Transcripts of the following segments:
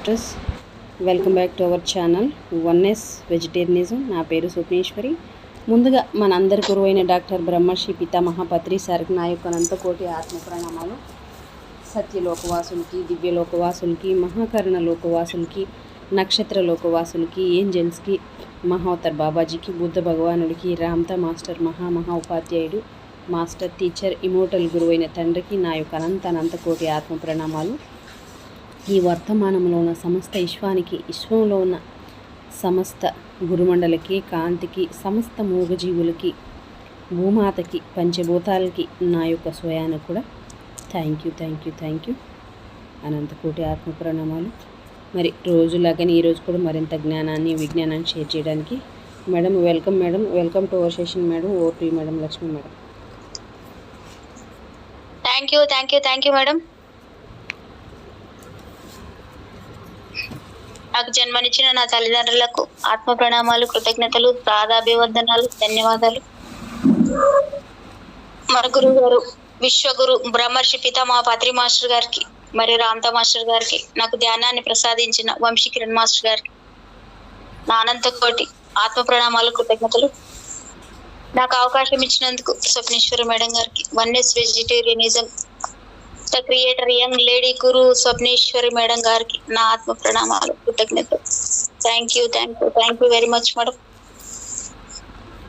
Sisters, welcome back to our channel oneness vegetarianism. నా పేరు స్వప్నేశ్వరి. ముందుగా మనందరి గురువైన డాక్టర్ బ్రహ్మర్షి పితామహ పత్రి సార్కి నా యొక్క అనంతకోటి ఆత్మ ప్రణామాలు. సత్యలోకవాసులకి, దివ్యలోకవాసులకి, మహాకరణ లోకవాసులకి, నక్షత్ర లోకవాసులకి, ఏంజల్స్కి, మహోత్తర్ బాబాజీకి, బుద్ధ భగవానుడికి, రామ్తా మాస్టర్ మహా ఉపాధ్యాయుడు, మాస్టర్ టీచర్, ఇమోటల్ గురువైన తండ్రికి నా యొక్క అనంతకోటి ఆత్మ ప్రణామాలు. ఈ వర్తమానంలో ఉన్న సమస్త విశ్వంలో ఉన్న సమస్త గురుమండలకి, కాంతికి, సమస్త మూగజీవులకి, భూమాతకి, పంచభూతాలకి నా యొక్క స్వయానికి కూడా థ్యాంక్ యూ అనంతకోటి ఆత్మ ప్రణామాలు. మరి రోజులాగానే ఈరోజు కూడా మరింత జ్ఞానాన్ని, విజ్ఞానాన్ని షేర్ చేయడానికి madam welcome to our session madam. Over to you madam. Lakshmi madam. Thank you madam. నాకు జన్మనిచ్చిన నా తల్లిదండ్రులకు ఆత్మ ప్రణామాలు, కృతజ్ఞతలు, పాదాభివందనాలు, ధన్యవాదాలు. మన గురువు గారు విశ్వగురు బ్రహ్మర్షి పితామహ పత్రి మాస్టర్ గారికి మరియు రామ్తా మాస్టర్ గారికి, నాకు ధ్యానాన్ని ప్రసాదించిన వంశీ కిరణ్ మాస్టర్ గారికి నా అనంతకోటి ఆత్మ ప్రణామాలు, కృతజ్ఞతలు. నాకు అవకాశం ఇచ్చినందుకు స్వప్నేశ్వరి మేడం గారికి, oneness vegetarianism the creator young lady guru Swapneshwari madam గారికి నా ఆత్మ ప్రణామాలు, కృతజ్ఞతలు. Thank you very much madam.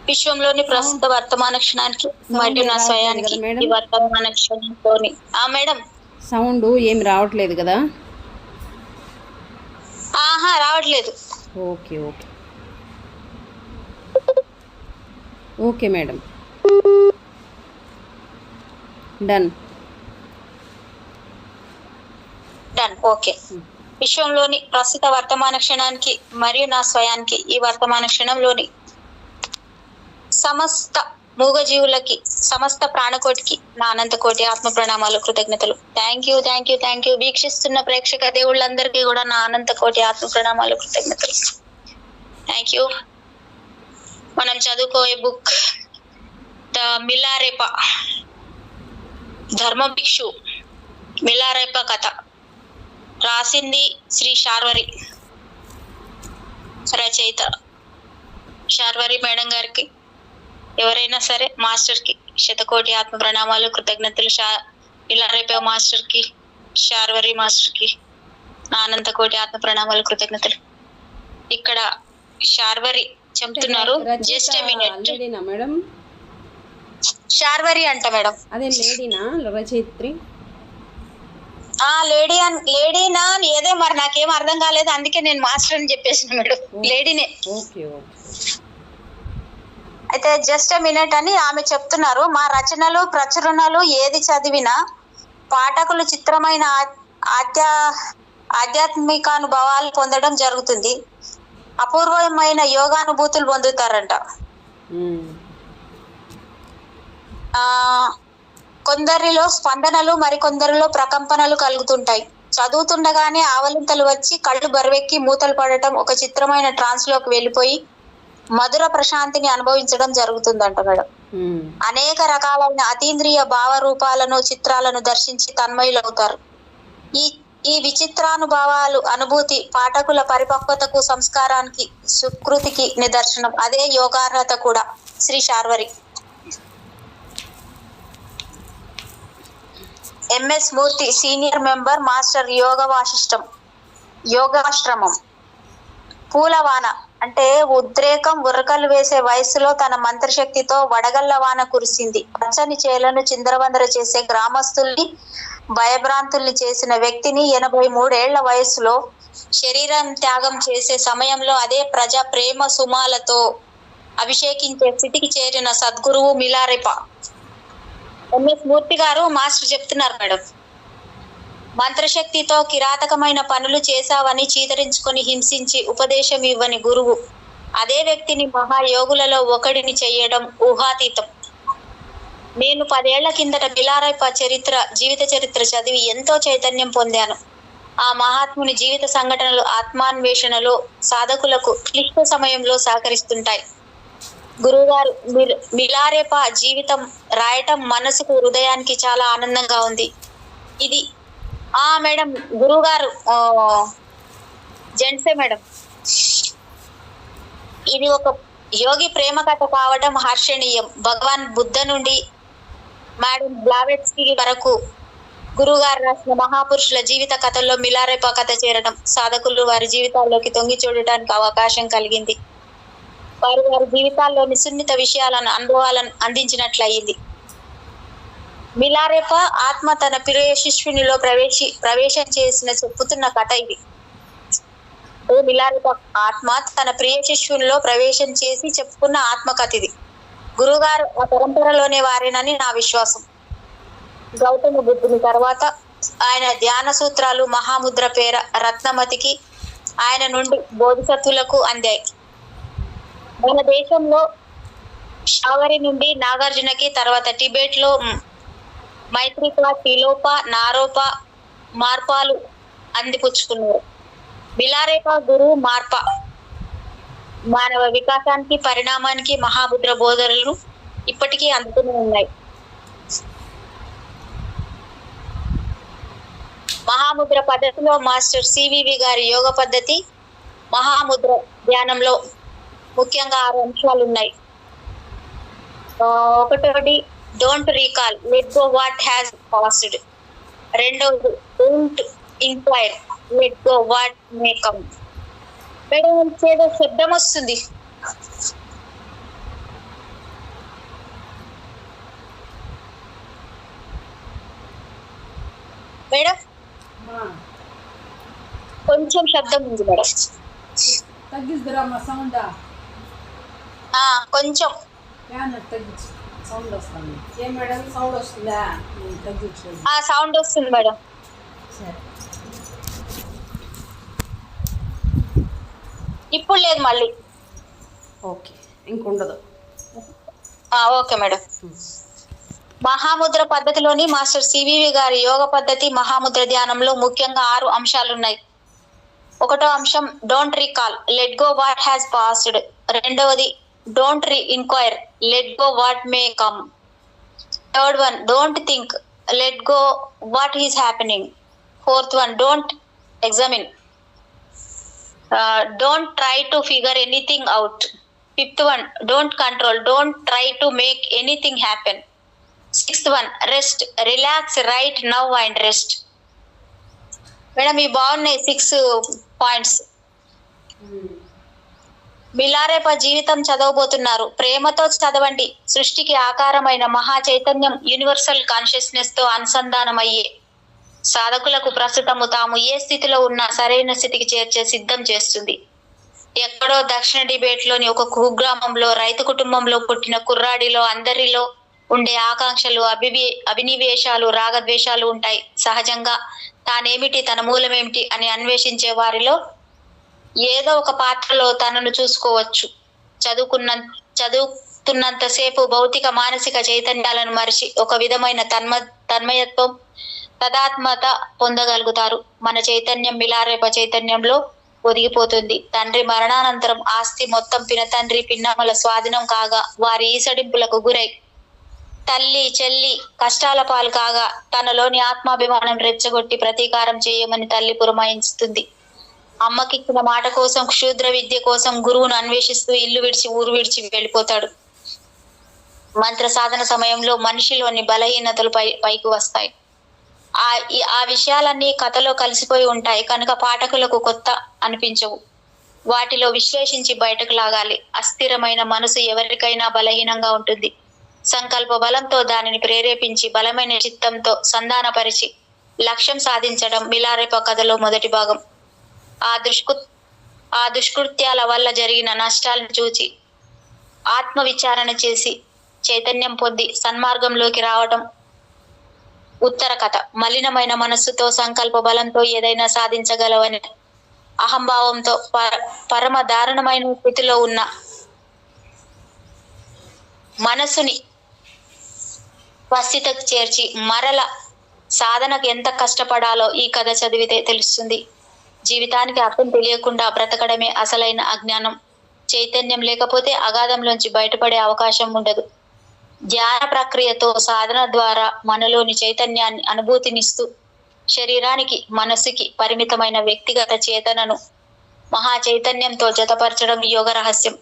విశ్వంలోని ప్రస్తుత వర్తమాన క్షణానికి మరియు నా స్వయానికి ఈ వర్తమాన క్షణంలోని మేడం సౌండ్ ఏం రావట్లేదు కదా? రావట్లేదు. Okay madam, done. ఓకే. విశ్వంలోని ప్రస్తుత వర్తమాన క్షణానికి మరియు నా స్వయానికి ఈ వర్తమాన క్షణంలోని సమస్త మూగజీవులకి, సమస్త ప్రాణకోటికి నా అనంతకోటి ఆత్మ ప్రణామాలు, కృతజ్ఞతలు. Thank you. వీక్షిస్తున్న ప్రేక్షక దేవుళ్ళందరికీ కూడా నా అనంతకోటి ఆత్మ ప్రణామాలు, కృతజ్ఞతలు. Thank you. మనం చదువుకోయే బుక్ ద మిలారేప ధర్మభిక్షు మిలారేప కథ రాసింది శ్రీ శార్వరి, రచయిత శార్వరి మేడం గారికి, ఎవరైనా సరే మాస్టర్కి శతకోటి ఆత్మ ప్రణామాలు, కృతజ్ఞతలు. మిలారేప మాస్టర్కి, శార్వరి మాస్టర్కి నా అనంతకోటి ఆత్మ ప్రణామాలు, కృతజ్ఞతలు. ఇక్కడ శార్వరి చెప్తున్నారు, just a minute madam. Sharvari అంట మేడం. అదే లేడీనా రచయిత్రి? లేడీనా ఏదో మరి నాకేం అర్థం కాలేదు, అందుకే నేను మాస్టర్ అని చెప్పేసిన మేడం. లేడీనే. అయితే జస్ట్ మినిట్ అని ఆమె చెప్తున్నారు. మా రచనలు, ప్రచురణలు ఏది చదివినా పాఠకులు చిత్రమైన ఆధ్యాత్మికానుభవాలు పొందడం జరుగుతుంది. అపూర్వమైన యోగానుభూతులు పొందుతారంట. కొందరిలో స్పందనలు, మరికొందరిలో ప్రకంపనలు కలుగుతుంటాయి. చదువుతుండగానే ఆవలింతలు వచ్చి కళ్ళు బరువెక్కి మూతలు పడటం, ఒక చిత్రమైన ట్రాన్స్ లోకి వెళ్ళిపోయి మధుర ప్రశాంతిని అనుభవించడం జరుగుతుందంట మేడం. అనేక రకాలైన అతీంద్రియ భావ రూపాలను, చిత్రాలను దర్శించి తన్మయులవుతారు. ఈ విచిత్రానుభవాలు, అనుభూతి పాఠకుల పరిపక్వతకు, సంస్కారానికి, సుకృతికి నిదర్శనం. అదే యోగార్హత కూడా. శ్రీ శార్వరి. ఎంఎస్ మూర్తి, సీనియర్ మెంబర్, మాస్టర్, యోగాశ్రమం. పూలవాన అంటే ఉద్రేకం, ఉరకలు వేసే వయసులో తన మంత్రశక్తితో వడగళ్ల వాన కురిసింది. పచ్చని చేలను చిందరవందర చేసే గ్రామస్తుల్ని, భయభ్రాంతుల్ని చేసిన వ్యక్తిని 83 ఏళ్ల వయసులో శరీరం త్యాగం చేసే సమయంలో అదే ప్రజా ప్రేమ సుమాలతో అభిషేకించే స్థితికి చేరిన సద్గురువు మిలారేప. ఎంఎస్ మూర్తి గారు మాస్టర్ చెప్తున్నారు మేడం. మంత్రశక్తితో కిరాతకమైన పనులు చేశావని చీదరించుకొని హింసించి ఉపదేశం ఇవ్వని గురువు అదే వ్యక్తిని మహాయోగులలో ఒకడిని చెయ్యడం ఊహాతీతం. నేను 10 ఏళ్ల కిందట మిలారేప జీవిత చరిత్ర చదివి ఎంతో చైతన్యం పొందాను. ఆ మహాత్ముని జీవిత సంఘటనలు ఆత్మాన్వేషణలో సాధకులకు క్లిష్ట సమయంలో సహకరిస్తుంటాయి. గురువుగారు మిలారేప జీవితం రాయటం మనసుకు, హృదయానికి చాలా ఆనందంగా ఉంది. ఇది మేడం గురువుగారు జెంట్సే మేడం. ఇది ఒక యోగి ప్రేమ కథ కావడం హర్షణీయం. భగవాన్ బుద్ధ నుండి మేడం బ్లావెట్స్కీ వరకు గురుగారు రాసిన మహాపురుషుల జీవిత కథల్లో మిలారెపా కథ చేరడం సాధకులు వారి జీవితాల్లోకి తొంగి చూడటానికి అవకాశం కలిగింది. వారి వారి జీవితాల్లోని సున్నిత విషయాలను అనుభవాలను అందించినట్లయింది. మిలారెపా ఆత్మ తన ప్రియ శిష్యునిలో ప్రవేశం చేసిన చెప్పుతున్న కథ ఇది. మిలారెపా ఆత్మ తన ప్రియ శిష్యునిలో ప్రవేశం చేసి చెప్పుకున్న ఆత్మకథ ఇది. గురుగారు ఆ పరంపరలోనే వారేనని నా విశ్వాసం. గౌతమ బుద్ధుని తర్వాత ఆయన ధ్యాన సూత్రాలు మహాముద్ర పేర రత్నమతికి, ఆయన నుండి బోధిసత్వులకు అందాయి. మన దేశంలో షావరి నుండి నాగార్జునకి, తర్వాత టిబెట్ లో మైత్రిక, తిలోప, నారోప, మార్పాలు అందిపుచ్చుకున్నారు. మిలారెపా గురు మార్ప మానవ వికాసానికి పరిణామానికి మహాముద్ర బోధనలు ఇప్పటికీ అందుతూనే ఉన్నాయి. మహాముద్ర పద్ధతిలో మాస్టర్ సివివి గారి యోగ పద్ధతి మహాముద్ర ధ్యానంలో ముఖ్యంగా 6 అంశాలు ఉన్నాయి. ఒకటోది don't recall, let go what has passed. రెండవది don't inquire, let go what may come. Madam ఏదో శబ్దం వస్తుంది. మేడం కొంచెం శబ్దం ఉంది మేడం. తగ్గిద్దురమ్మా సౌండ్. కొంచెం తగ్గించు, సౌండ్ వస్తుంది. ఏం మేడం సౌండ్ వస్తుందా? తగ్గించు. సౌండ్ వస్తుంది మేడం. సరే ఇప్పుడు లేదు మళ్ళీ. ఓకే, ఇంకుండదు. Okay madam. మహాముద్ర పద్ధతిలోని మాస్టర్ సివివి గారి యోగ పద్ధతి మహాముద్ర ధ్యానంలో ముఖ్యంగా 6 అంశాలున్నాయి. ఒకటో అంశం don't recall, let go what has passed. రెండవది don't inquire, let go what may come. Third one don't think, let go what is happening. Fourth one don't examine, don't try to figure anything out. Fifth one, don't control, don't try to make anything happen. Sixth one, rest, relax right now and rest. Madam ఈ బాగున్నాయి 6 points. మిలారెపా జీవితం చదవబోతున్నారు. ప్రేమతో చదవండి. సృష్టికి ఆకారమైన మహా చైతన్యం universal consciousness తో అనుసంధానమయ్యే సాధకులకు ప్రస్తుతము తాము ఏ స్థితిలో ఉన్నా సరైన స్థితికి చేర్చే సిద్ధం చేస్తుంది. ఎక్కడో దక్షిణ టిబెట్ లోని ఒక కుగ్రామంలో రైతు కుటుంబంలో పుట్టిన కుర్రాడిలో అందరిలో ఉండే ఆకాంక్షలు, అభినివేశాలు, రాగద్వేషాలు ఉంటాయి. సహజంగా తానేమిటి, తన మూలమేమిటి అని అన్వేషించే వారిలో ఏదో ఒక పాత్రలో తనను చూసుకోవచ్చు. చదువుతున్నంతసేపు భౌతిక మానసిక చైతన్యాలను మరిచి ఒక విధమైన తన్మయత్వం, తదాత్మత పొందగలుగుతారు. మన చైతన్యం మిలారెపా చైతన్యంలో ఒదిగిపోతుంది. తండ్రి మరణానంతరం ఆస్తి మొత్తం పినతండ్రి పిన్నమ్మల స్వాధీనం కాగా వారి ఈసడింపులకు గురై తల్లి చెల్లి కష్టాల పాలు కాగా తనలోని ఆత్మాభిమానం రెచ్చగొట్టి ప్రతీకారం చేయమని తల్లి పురమాయించుతుంది. అమ్మకిచ్చిన మాట కోసం, క్షుద్ర విద్య కోసం గురువును అన్వేషిస్తూ ఇల్లు విడిచి ఊరు విడిచి వెళ్ళిపోతాడు. మంత్ర సాధన సమయంలో మనిషిలోని బలహీనతలు పైకి వస్తాయి. ఆ విషయాలన్నీ కథలో కలిసిపోయి ఉంటాయి కనుక పాఠకులకు కొత్త అనిపించవు. వాటిలో విశ్లేషించి బయటకు లాగాలి. అస్థిరమైన మనసు ఎవరికైనా బలహీనంగా ఉంటుంది. సంకల్ప బలంతో దానిని ప్రేరేపించి బలమైన చిత్తంతో సంధానపరిచి లక్ష్యం సాధించడం మిలారెపా కథలో మొదటి భాగం. ఆ దుష్కృత్యాల వల్ల జరిగిన నష్టాలను చూచి ఆత్మ విచారణ చేసి చైతన్యం పొంది సన్మార్గంలోకి రావడం ఉత్తర కథ. మలినమైన మనస్సుతో సంకల్ప బలంతో ఏదైనా సాధించగలవని అహంభావంతో పరమ దారుణమైన స్థితిలో ఉన్న మనసుని స్వస్థితికి చేర్చి మరల సాధనకు ఎంత కష్టపడాలో ఈ కథ చదివితే తెలుస్తుంది. జీవితానికి అర్థం తెలియకుండా బ్రతకడమే అసలైన అజ్ఞానం. చైతన్యం లేకపోతే అగాధంలోంచి బయటపడే అవకాశం ఉండదు. ధ్యాన ప్రక్రియతో సాధన ద్వారా మనలోని చైతన్యాన్ని అనుభూతినిస్తూ శరీరానికి మనసుకి పరిమితమైన వ్యక్తిగత చేతనను మహా చైతన్యంతో జతపరచడం యోగ రహస్యం.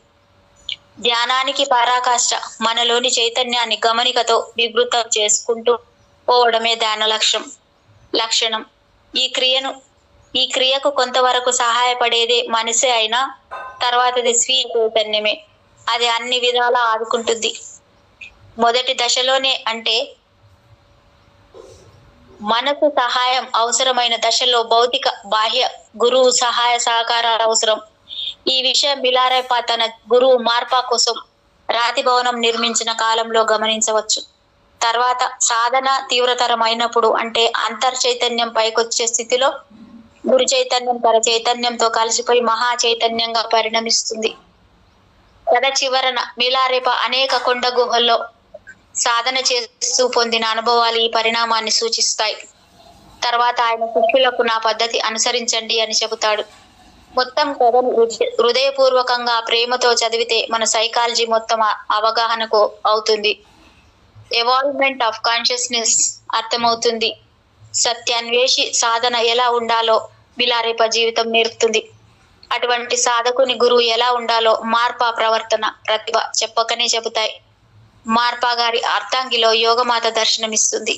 ధ్యానానికి పరాకాష్ట మనలోని చైతన్యాన్ని గమనికతో వివృతం చేసుకుంటూ పోవడమే ధ్యాన లక్షణం. ఈ క్రియకు కొంతవరకు సహాయపడేదే మనసే అయినా తర్వాతది స్వీయ చైతన్యమే. అది అన్ని విధాలా ఆదుకుంటుంది. మొదటి దశలోనే అంటే మనసు సహాయం అవసరమైన దశలో భౌతిక బాహ్య గురువు సహాయ సహకారాలు అవసరం. ఈ విషయం మిలారేపా తన గురువు మార్పా కోసం రాతి భవనం నిర్మించిన కాలంలో గమనించవచ్చు. తర్వాత సాధన తీవ్రతరం అయినప్పుడు అంటే అంతర్చైతన్యం పైకొచ్చే స్థితిలో గురు చైతన్యం పర చైతన్యంతో కలిసిపోయి మహా చైతన్యంగా పరిణమిస్తుంది. కథ చివరన మిలారేపా అనేక కొండ గుహల్లో సాధన చేస్తూ పొందిన అనుభవాలు ఈ పరిణామాన్ని సూచిస్తాయి. తర్వాత ఆయన శిష్యులకు నా పద్ధతి అనుసరించండి అని చెబుతాడు. మొత్తం కథను హృదయపూర్వకంగా ప్రేమతో చదివితే మన సైకాలజీ మొత్తం అవగాహనకు అవుతుంది. ఎవాల్వ్మెంట్ ఆఫ్ కాన్షియస్నెస్ అర్థమవుతుంది. సత్యాన్వేషి సాధన ఎలా ఉండాలో మిలారేపా జీవితం నేర్పుతుంది. అటువంటి సాధకుని గురువు ఎలా ఉండాలో మార్పా ప్రవర్తన ప్రతిభ చెప్పకనే చెబుతాయి. మార్పా గారి అర్థాంగిలో యోగమాత దర్శనమిస్తుంది.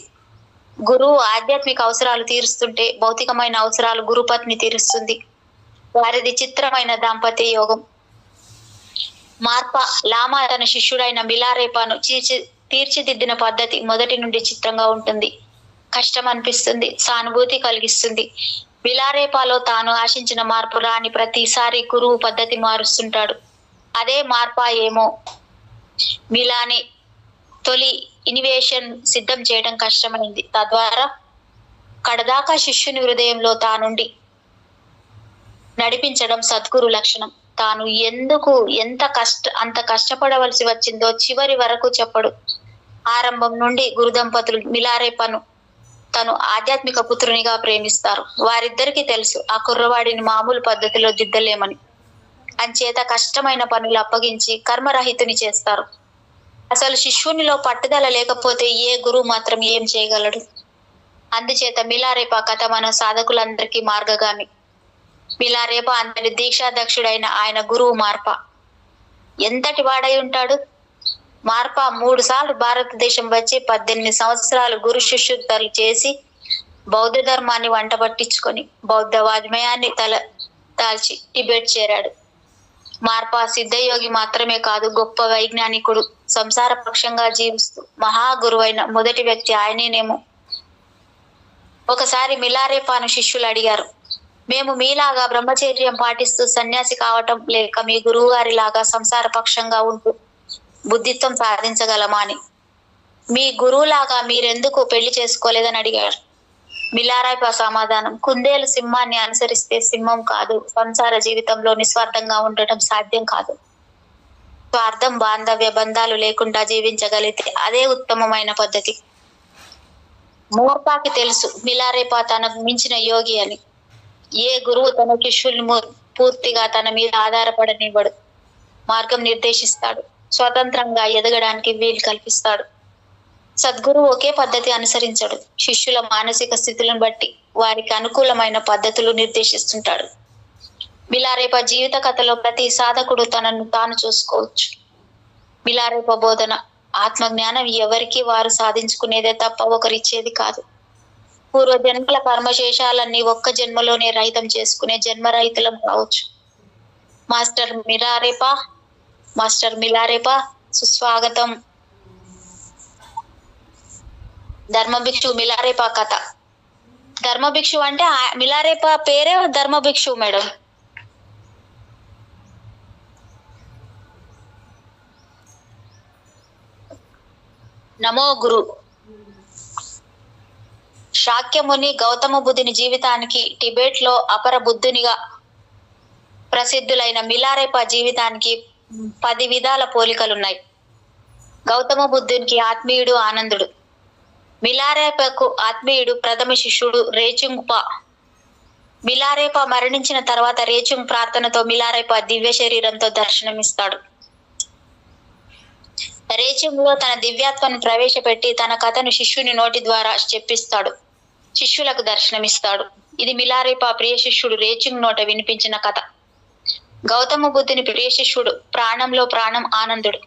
గురువు ఆధ్యాత్మిక అవసరాలు తీరుస్తుంటే భౌతికమైన అవసరాలు గురుపత్ని తీరుస్తుంది. వారిది చిత్రమైన దాంపత్య యోగం. మార్పా లామా తన శిష్యుడైన మిలారేపాను తీర్చిదిద్దిన పద్ధతి మొదటి నుండి చిత్రంగా ఉంటుంది. కష్టం అనిపిస్తుంది, సానుభూతి కలిగిస్తుంది. మిలారేపాలో తాను ఆశించిన మార్పు రాని ప్రతిసారి గురువు పద్ధతి మారుస్తుంటాడు. అదే మార్పా ఏమో మిలాని తొలి ఇనివేషన్ సిద్ధం చేయడం కష్టమైంది. తద్వారా కడదాకా శిష్యుని హృదయంలో తానుండి నడిపించడం సద్గురు లక్షణం. తాను ఎందుకు అంత కష్టపడవలసి వచ్చిందో చివరి వరకు చెప్పడు. ఆరంభం నుండి గురు దంపతులు మిలారేపాను తను ఆధ్యాత్మిక పుత్రునిగా ప్రేమిస్తారు. వారిద్దరికీ తెలుసు ఆ కుర్రవాడిని మామూలు పద్ధతిలో దిద్దలేమని. అంచేత కష్టమైన పనులు అప్పగించి కర్మరహితుని చేస్తారు. అసలు శిష్యునిలో పట్టుదల లేకపోతే ఏ గురువు మాత్రం ఏం చేయగలడు? అందుచేత మిలారేపా కథ మన సాధకులందరికీ మార్గగామి. మిలారేపా అంతటి దీక్షాదక్షుడైన ఆయన గురువు మార్పా ఎంతటి వాడై ఉంటాడు? మార్పా 3 సార్లు భారతదేశం వచ్చి 18 సంవత్సరాలు గురు శిష్యుద్ధలు చేసి బౌద్ధ ధర్మాన్ని వంట పట్టించుకొని బౌద్ధ వాజ్మయాన్ని దాల్చి టిబెట్ చేరాడు. మార్పా సిద్ధయోగి మాత్రమే కాదు, గొప్ప వైజ్ఞానికుడు. సంసార పక్షంగా జీవిస్తూ మహాగురువైన మొదటి వ్యక్తి ఆయనేనేమో. ఒకసారి మిలారేపాను శిష్యులు అడిగారు, మేము మీలాగా బ్రహ్మచర్యం పాటిస్తూ సన్యాసి కావటం లేక మీ గురువు గారిలాగా సంసార పక్షంగా ఉంటూ బుద్ధిత్వం సాధించగలమా అని. మీ గురువులాగా మీరెందుకు పెళ్లి చేసుకోలేదని అడిగారు. మిలారేపా సమాధానం, కుందేలు సింహాన్ని అనుసరిస్తే సింహం కాదు. సంసార జీవితంలో నిస్వార్థంగా ఉండటం సాధ్యం కాదు. స్వార్థం బాంధవ్య బంధాలు లేకుండా జీవించగలిగితే అదే ఉత్తమమైన పద్ధతి. మార్పాకి తెలుసు మిలారేపా తనకు మించిన యోగి అని. ఏ గురువు తన శిష్యుల్ని పూర్తిగా తన మీద ఆధారపడనివ్వడు. మార్గం నిర్దేశిస్తాడు. స్వతంత్రంగా ఎదగడానికి వీలు కల్పిస్తాడు. సద్గురువు ఒకే పద్ధతి అనుసరించడు. శిష్యుల మానసిక స్థితులను బట్టి వారికి అనుకూలమైన పద్ధతులు నిర్దేశిస్తుంటాడు. మిలారేపా జీవిత కథలో ప్రతి సాధకుడు తనను తాను చూసుకోవచ్చు. మిలారేపా బోధన ఆత్మజ్ఞానం ఎవరికి వారు సాధించుకునేదే తప్ప ఒకరిచ్చేది కాదు. పూర్వజన్మల కర్మశేషాలన్నీ ఒక్క జన్మలోనే రహితం చేసుకునే జన్మరహితులం కావచ్చు. మాస్టర్ మిలారేపా సుస్వాగతం. ధర్మభిక్షు మిలారేపా కథ. ధర్మభిక్షు అంటే మిలారేపా పేరే ధర్మభిక్షు మేడం. నమో గురు. శాక్యముని గౌతమ బుద్ధుని జీవితానికి టిబెట్ లో అపర బుద్ధునిగా ప్రసిద్ధులైన మిలారేపా జీవితానికి 10 విధాల పోలికలున్నాయి. గౌతమ బుద్ధునికి ఆత్మీయుడు ఆనందుడు. మిలారేపాకు ఆత్మీయుడు ప్రథమ శిష్యుడు రేచుంగ్పా. మిలారేపా మరణించిన తర్వాత రేచుంగ్ ప్రార్థనతో మిలారేపా దివ్య శరీరంతో దర్శనమిస్తాడు. రేచుంగ్ లో తన దివ్యాత్మను ప్రవేశపెట్టి తన కథను శిష్యుని నోటి ద్వారా చెప్పిస్తాడు. శిష్యులకు దర్శనమిస్తాడు. ఇది మిలారేపా ప్రియ శిష్యుడు రేచుంగ్ నోట వినిపించిన కథ. గౌతమ బుద్ధుని ప్రియ శిష్యుడు, ప్రాణంలో ప్రాణం ఆనందుడు.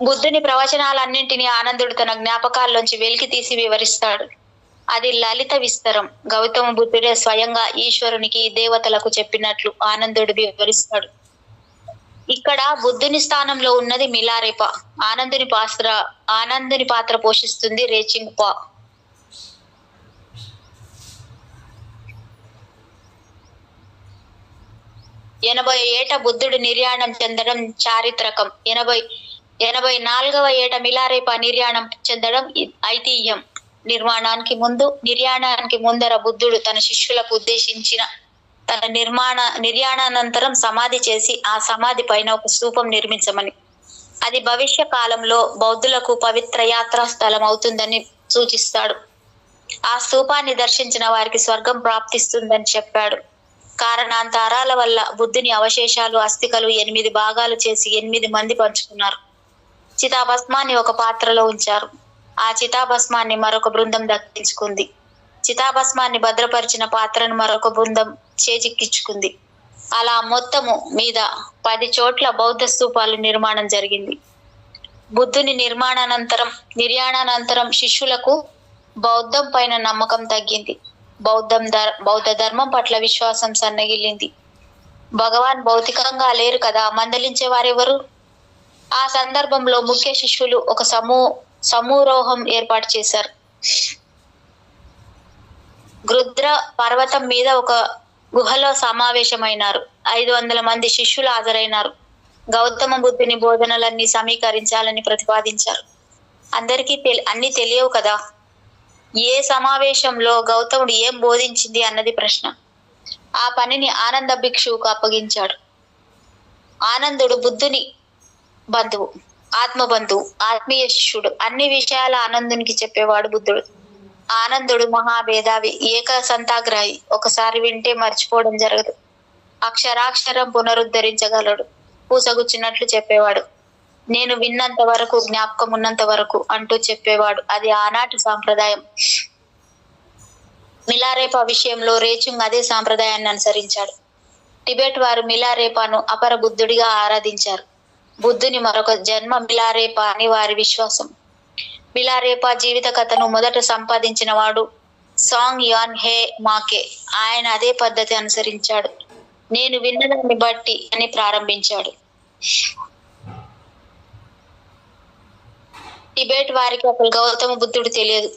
బుద్ధుని ప్రవచనాలన్నింటినీ ఆనందుడు తన జ్ఞాపకాల్లోంచి వెలికి తీసి వివరిస్తాడు. అది లలిత విస్తరం. గౌతమ బుద్ధుడే స్వయంగా ఈశ్వరునికి, దేవతలకు చెప్పినట్లు ఆనందుడు వివరిస్తాడు. ఇక్కడ బుద్ధుని స్థానంలో ఉన్నది మిలారేప. ఆనందుని పాత్ర పోషిస్తుంది రేచింగ్పా. ఏట బుద్ధుడు నిర్యాణం చెందడం చారిత్రకం. 84వ ఏట మిలారేప నిర్యాణం చెందడం ఐతిహ్యం. నిర్యాణానికి ముందర బుద్ధుడు తన శిష్యులకు ఉద్దేశించిన తన నిర్యాణానంతరం సమాధి చేసి ఆ సమాధి పైన ఒక స్తూపం నిర్మించమని, అది భవిష్య కాలంలో బౌద్ధులకు పవిత్ర యాత్రా స్థలం అవుతుందని సూచిస్తాడు. ఆ స్తూపాన్ని దర్శించిన వారికి స్వర్గం ప్రాప్తిస్తుందని చెప్పాడు. కారణాంతరాల వల్ల బుద్ధుని అవశేషాలు, అస్థికలు 8 భాగాలు చేసి 8 మంది పంచుకున్నారు. చితాభస్మాన్ని ఒక పాత్రలో ఉంచారు. ఆ చితాభస్మాన్ని మరొక బృందం దక్కించుకుంది. చితాభస్మాన్ని భద్రపరిచిన పాత్రను మరొక బృందం చేజిక్కించుకుంది. అలా మొత్తము మీద 10 చోట్ల బౌద్ధ స్తూపాలు నిర్మాణం జరిగింది. బుద్ధుని నిర్యాణానంతరం శిష్యులకు బౌద్ధం పైన నమ్మకం తగ్గింది. బౌద్ధ ధర్మం పట్ల విశ్వాసం సన్నగిల్లింది. భగవాన్ భౌతికంగా లేరు కదా, మందలించే వారెవరు? ఆ సందర్భంలో ముఖ్య శిష్యులు ఒక సమూరోహం ఏర్పాటు చేశారు. గృద్ర పర్వతం మీద ఒక గుహలో సమావేశమైనారు. 500 మంది శిష్యులు హాజరైనారు. గౌతమ బుద్ధుని బోధనలన్నీ సమీకరించాలని ప్రతిపాదించారు. అందరికీ అన్ని తెలియవు కదా. ఏ సమావేశంలో గౌతముడు ఏం బోధించింది అన్నది ప్రశ్న. ఆ పనిని ఆనంద భిక్షువుకు అప్పగించాడు. ఆనందుడు బుద్ధుని బంధువు, ఆత్మబంధువు, ఆత్మీయ శిష్యుడు. అన్ని విషయాల ఆనందునికి చెప్పేవాడు బుద్ధుడు. ఆనందుడు మహాభేదావి, ఏక సంతాగ్రాహి. ఒకసారి వింటే మర్చిపోవడం జరగదు. అక్షరాక్షరం పునరుద్ధరించగలడు. పూసగుచ్చినట్లు చెప్పేవాడు. నేను విన్నంత వరకు, జ్ఞాపకం ఉన్నంత వరకు అంటూ చెప్పేవాడు. అది ఆనాటి సాంప్రదాయం. మిలారేప విషయంలో రేచుంగ్ అదే సాంప్రదాయాన్ని అనుసరించాడు. టిబెట్ వారు మిలారేపాను అపర బుద్ధుడిగా ఆరాధించారు. బుద్ధుని మరొక జన్మ మిలారేప అని వారి విశ్వాసం. మిలారేప జీవిత కథను మొదట సంపాదించిన వాడు సాంగ్ యాన్ హే మాకే. ఆయన అదే పద్ధతి అనుసరించాడు. నేను విన్నదాన్ని బట్టి అని ప్రారంభించాడు. టిబెట్ వారికి అసలు గౌతమ బుద్ధుడు తెలియదు.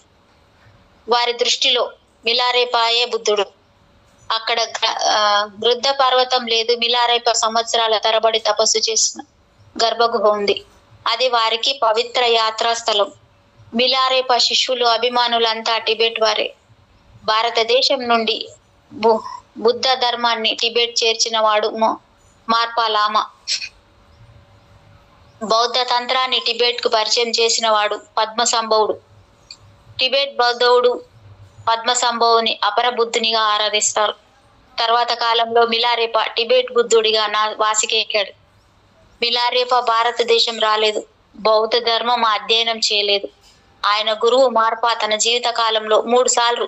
వారి దృష్టిలో మిలారేపాయే బుద్ధుడు. అక్కడ వృద్ధ పర్వతం లేదు. మిలారేప సంవత్సరాల తరబడి తపస్సు చేసిన గర్భగుహ ఉంది. అది వారికి పవిత్ర యాత్రా స్థలం. మిలారేప శిష్యులు, అభిమానులంతా టిబెట్ వారే. భారతదేశం నుండి బుద్ధ ధర్మాన్ని టిబెట్ చేర్చిన వాడు మార్పాలామా. బౌద్ధ తంత్రాన్ని టిబెట్ కు పరిచయం చేసిన వాడు పద్మసంభవుడు. టిబెట్ బౌద్ధుడు పద్మసంభవుని అపర బుద్ధునిగా ఆరాధిస్తారు. తర్వాత కాలంలో మిలారేప టిబెట్ బుద్ధుడిగా వాసికెక్కాడు. మిలారేప భారతదేశం రాలేదు. బౌద్ధ ధర్మం అధ్యయనం చేయలేదు. ఆయన గురువు మార్పా తన జీవిత కాలంలో 3 సార్లు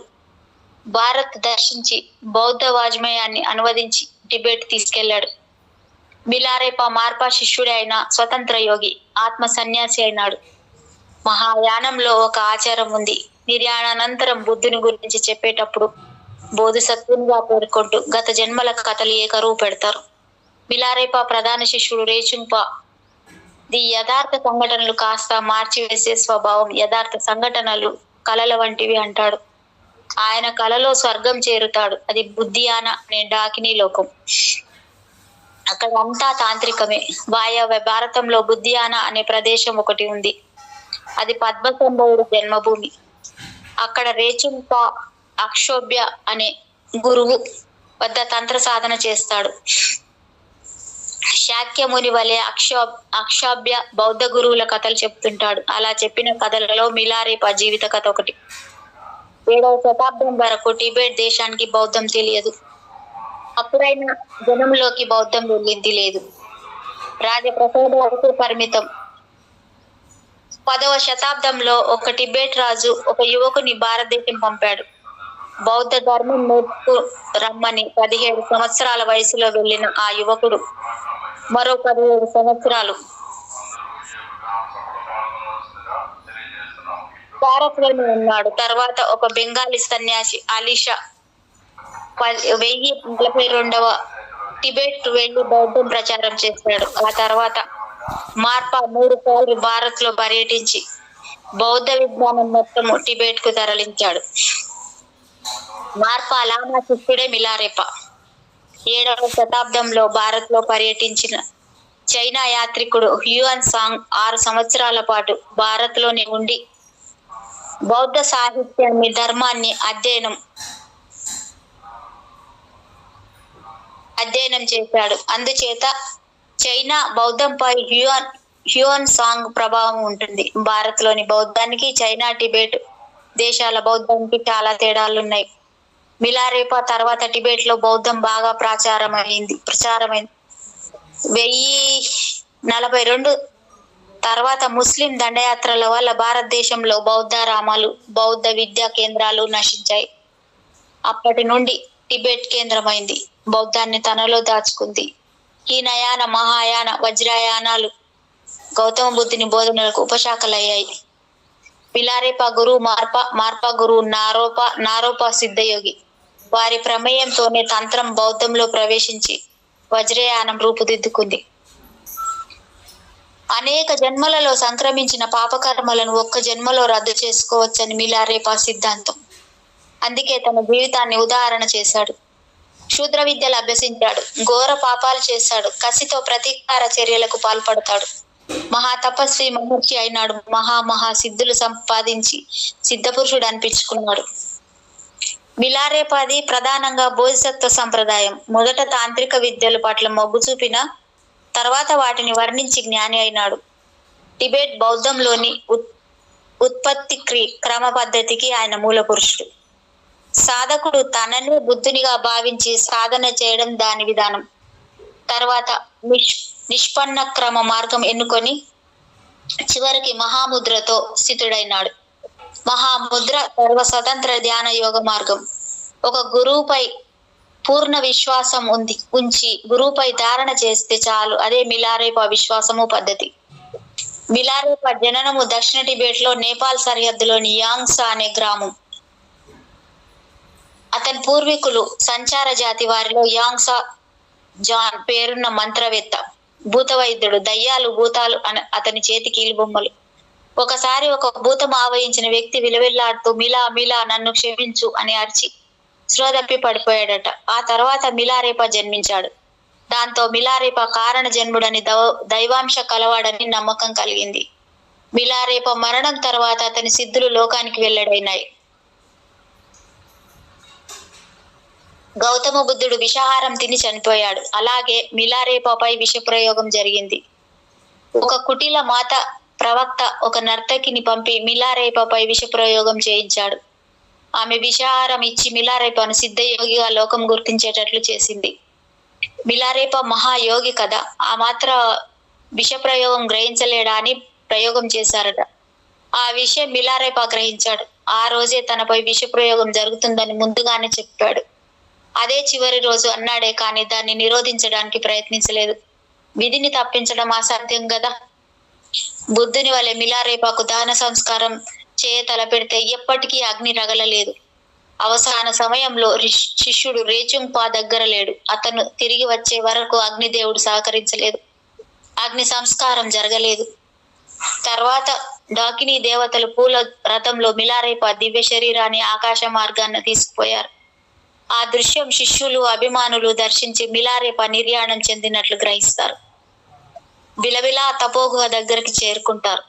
భారత్ దర్శించి బౌద్ధ వాజ్మయాన్ని అనువదించి టిబెట్ తీసుకెళ్లాడు. మిలారేప మార్పా శిష్యుడే అయిన స్వతంత్ర యోగి, ఆత్మ సన్యాసి అయినాడు. మహాయానంలో ఒక ఆచారం ఉంది. నిర్యాణానంతరం బుద్ధుని గురించి చెప్పేటప్పుడు బోధిసత్వునిగా పేర్కొంటూ గత జన్మల కథలు ఏకరువు పెడతారు. మిలారేప ప్రధాన శిష్యుడు రేచుంగ్పా యథార్థ సంఘటనలు కాస్త మార్చివేసే స్వభావం. యథార్థ సంఘటనలు కలల వంటివి అంటాడు. ఆయన కలలో స్వర్గం చేరుతాడు. అది బుద్ధియాన అనే డాకినీ లోకం. అక్కడ అంతా తాంత్రికమే. వాయవ్య భారతంలో బుద్ధియాన అనే ప్రదేశం ఒకటి ఉంది. అది పద్మసంభవుడు జన్మభూమి. అక్కడ రేచుంపా అక్షోభ్య అనే గురువు వద్ద తంత్ర సాధన చేస్తాడు. శాక్యముని వలె అక్షోభ్య బౌద్ధ గురువుల కథలు చెప్తుంటాడు. అలా చెప్పిన కథలలో మిలారేప జీవిత కథ ఒకటి. 7వ శతాబ్దం వరకు టిబెట్ దేశానికి బౌద్ధం తెలియదు. అప్పుడైనా జనంలోకి బౌద్ధం వెళ్ళింది లేదు. రాజప్రసాదాలకు పరిమితం. 10వ శతాబ్దంలో ఒక టిబెట్ రాజు ఒక యువకుని భారతదేశం పంపాడు. బౌద్ధ ధర్మం నేర్చుకు రమ్మని 17 సంవత్సరాల వయసులో వెళ్ళిన ఆ యువకుడు మరో 17 సంవత్సరాలు భారత్లోనే ఉన్నాడు. తర్వాత ఒక బెంగాలీ సన్యాసి అలీషా 1042వ టిబెట్ వెళ్లి బౌద్ధం ప్రచారం చేశాడు. ఆ తర్వాత మార్పా 3 సార్లు భారత్ లో పర్యటించి బౌద్ధ విజ్ఞానం మొత్తము టిబెట్ కు తరలించాడు. మార్పా లామా శిష్యుడే మిలారెపా. 7వ శతాబ్దంలో భారత్ లో పర్యటించిన చైనా యాత్రికుడు హ్యూయన్ సాంగ్ 6 సంవత్సరాల పాటు భారత్ లోనే ఉండి బౌద్ధ సాహిత్యాన్ని, ధర్మాన్ని అధ్యయనం చేశాడు. అందుచేత చైనా బౌద్ధంపై హ్యూయన్ సాంగ్ ప్రభావం ఉంటుంది. భారత్ లోని బౌద్ధానికి చైనా, టిబెట్ దేశాల బౌద్ధానికి చాలా తేడాలున్నాయి. మిలారెపా తర్వాత టిబెట్ లో బౌద్ధం బాగా ప్రచారమైంది. 1042 తర్వాత ముస్లిం దండయాత్రల వల్ల భారతదేశంలో బౌద్ధారామాలు, బౌద్ధ విద్యా కేంద్రాలు నశించాయి. అప్పటి నుండి టిబెట్ కేంద్రమైంది. బౌద్ధాన్ని తనలో దాచుకుంది. హీనయాన, మహాయాన, వజ్రయానాలు గౌతమ బుద్ధుని బోధనలకు ఉపశాఖలయ్యాయి. మిలారెపా గురువు మార్పా గురువు నారోపా సిద్ధయోగి. వారి ప్రమేయంతోనే తంత్రం బౌద్ధంలో ప్రవేశించి వజ్రయానం రూపుదిద్దుకుంది. అనేక జన్మలలో సంక్రమించిన పాపకర్మలను ఒక్క జన్మలో రద్దు చేసుకోవచ్చని మిలారెపా సిద్ధాంతం. అందుకే తన జీవితాన్ని ఉదాహరణ చేశాడు. శూద్ర విద్యలు అభ్యసించాడు. ఘోర పాపాలు చేశాడు. కసితో ప్రతీకార చర్యలకు పాల్పడతాడు. మహా తపస్వి మహర్షి అయినాడు. మహా సిద్ధులు సంపాదించి సిద్ధపురుషుడు అనిపించుకున్నాడు. మిలారెపాది ప్రధానంగా బోధిసత్వ సంప్రదాయం. మొదట తాంత్రిక విద్యల పట్ల మొగ్గు చూపిన తర్వాత వాటిని వర్ణించి జ్ఞాని అయినాడు. టిబెట్ బౌద్ధంలోని ఉత్పత్తి క్రమ పద్ధతికి ఆయన మూల పురుషుడు. సాధకుడు తననే బుద్ధునిగా భావించి సాధన చేయడం దాని విధానం. తర్వాత నిష్పన్న క్రమ మార్గం ఎన్నుకొని చివరికి మహాముద్రతో స్థితుడైనాడు. మహాముద్ర సర్వ స్వతంత్ర ధ్యాన యోగ మార్గం. ఒక గురువుపై పూర్ణ విశ్వాసం ఉంచి గురువుపై ధారణ చేస్తే చాలు. అదే మిలారెపా విశ్వాసము పద్ధతి. మిలారెపా జననము దక్షిణ టిబెట్ లో నేపాల్ సరిహద్దులోని యాంగ్సా అనే గ్రామం. అతని పూర్వీకులు సంచార జాతి. వారిలో యాంగ్సా జాన్ పేరున్న మంత్రవేత్త, భూతవైద్యుడు. దయ్యాలు, భూతాలు అతని చేతి కీలుబొమ్మలు. ఒకసారి ఒక భూతం ఆవహించిన వ్యక్తి విలవిల్లాడుతూ మిలా నన్ను క్షమించు అని అరిచి స్రోదప్పి పడిపోయాడట. ఆ తర్వాత మిలారెపా జన్మించాడు. దాంతో మిలారెపా కారణ జన్ముడని, దైవాంశ కలవాడని నమ్మకం కలిగింది. మిలారెపా మరణం తర్వాత అతని సిద్ధులు లోకానికి వెల్లడైనాయి. గౌతమ బుద్ధుడు విషాహారం తిని చనిపోయాడు. అలాగే మిలారెపాపై విష ప్రయోగం జరిగింది. ఒక కుటిల మాత ప్రవక్త ఒక నర్తకిని పంపి మిలారెపాపై విష ప్రయోగం చేయించాడు. ఆమె విషాహారం ఇచ్చి మిలారెపాను సిద్ధయోగిగా లోకం గుర్తించేటట్లు చేసింది. మిలారెపా మహాయోగి కదా, ఆ మాత్ర విష ప్రయోగం గ్రహించలేడా అని ప్రయోగం చేశారట. ఆ విషయం మిలారెపా గ్రహించాడు. ఆ రోజే తనపై విష ప్రయోగం జరుగుతుందని ముందుగానే చెప్పాడు. అదే చివరి రోజు అన్నాడే కానీ దాన్ని నిరోధించడానికి ప్రయత్నించలేదు. విధిని తప్పించడం అసాధ్యం కదా. బుద్ధుని వలె మిలారెపాకు దహన సంస్కారం చేయ తలపెడితే ఎప్పటికీ అగ్ని రగలలేదు. అవసాన సమయంలో శిష్యుడు రేచుంగ్పా దగ్గర లేడు. అతను తిరిగి వచ్చే వరకు అగ్నిదేవుడు సహకరించలేదు. అగ్ని సంస్కారం జరగలేదు. తర్వాత డాకినీ దేవతలు పూల రథంలో మిలారెపా దివ్య శరీరాన్ని ఆకాశ మార్గాన్ని తీసుకుపోయారు. ఆ దృశ్యం శిష్యులు, అభిమానులు దర్శించి మిలారెపా నిర్యాణం చెందినట్లు గ్రహిస్తారు. బిలబిలా తపోగుహ దగ్గరికి చేరుకుంటారు.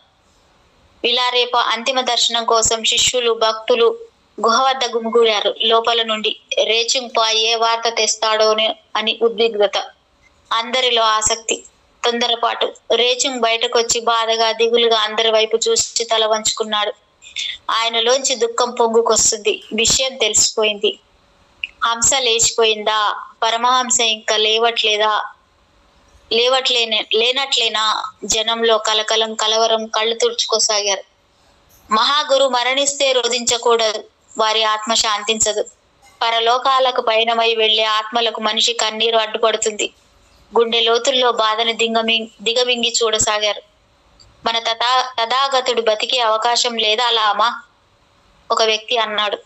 మిలారెపా అంతిమ దర్శనం కోసం శిష్యులు, భక్తులు గుహ వద్ద గుమిగూడారు. లోపల నుండి రేచుంగ్పా ఏ వార్త తెస్తాడో అని ఉద్విగ్నత, అందరిలో ఆసక్తి, తొందరపాటు. రేచుంగ్ బయటకొచ్చి బాధగా, దిగులుగా అందరి వైపు చూసి తల వంచుకున్నాడు. ఆయనలోంచి దుఃఖం పొంగుకొస్తుంది. విషయం తెలిసిపోయింది. హంస లేచిపోయిందా? పరమహంస ఇంకా లేనట్లేనా? జనంలో కలకలం, కలవరం. కళ్ళు తుడుచుకోసాగారు. మహాగురు మరణిస్తే రోధించకూడదు. వారి ఆత్మ శాంతించదు. పరలోకాలకు పయనమై వెళ్లే ఆత్మలకు మనిషి కన్నీరు అడ్డుపడుతుంది. గుండె లోతుల్లో బాధను దిగమింగి చూడసాగారు. మన తథాగతుడు బతికే అవకాశం లేదా లామా? ఒక వ్యక్తి అన్నాడు.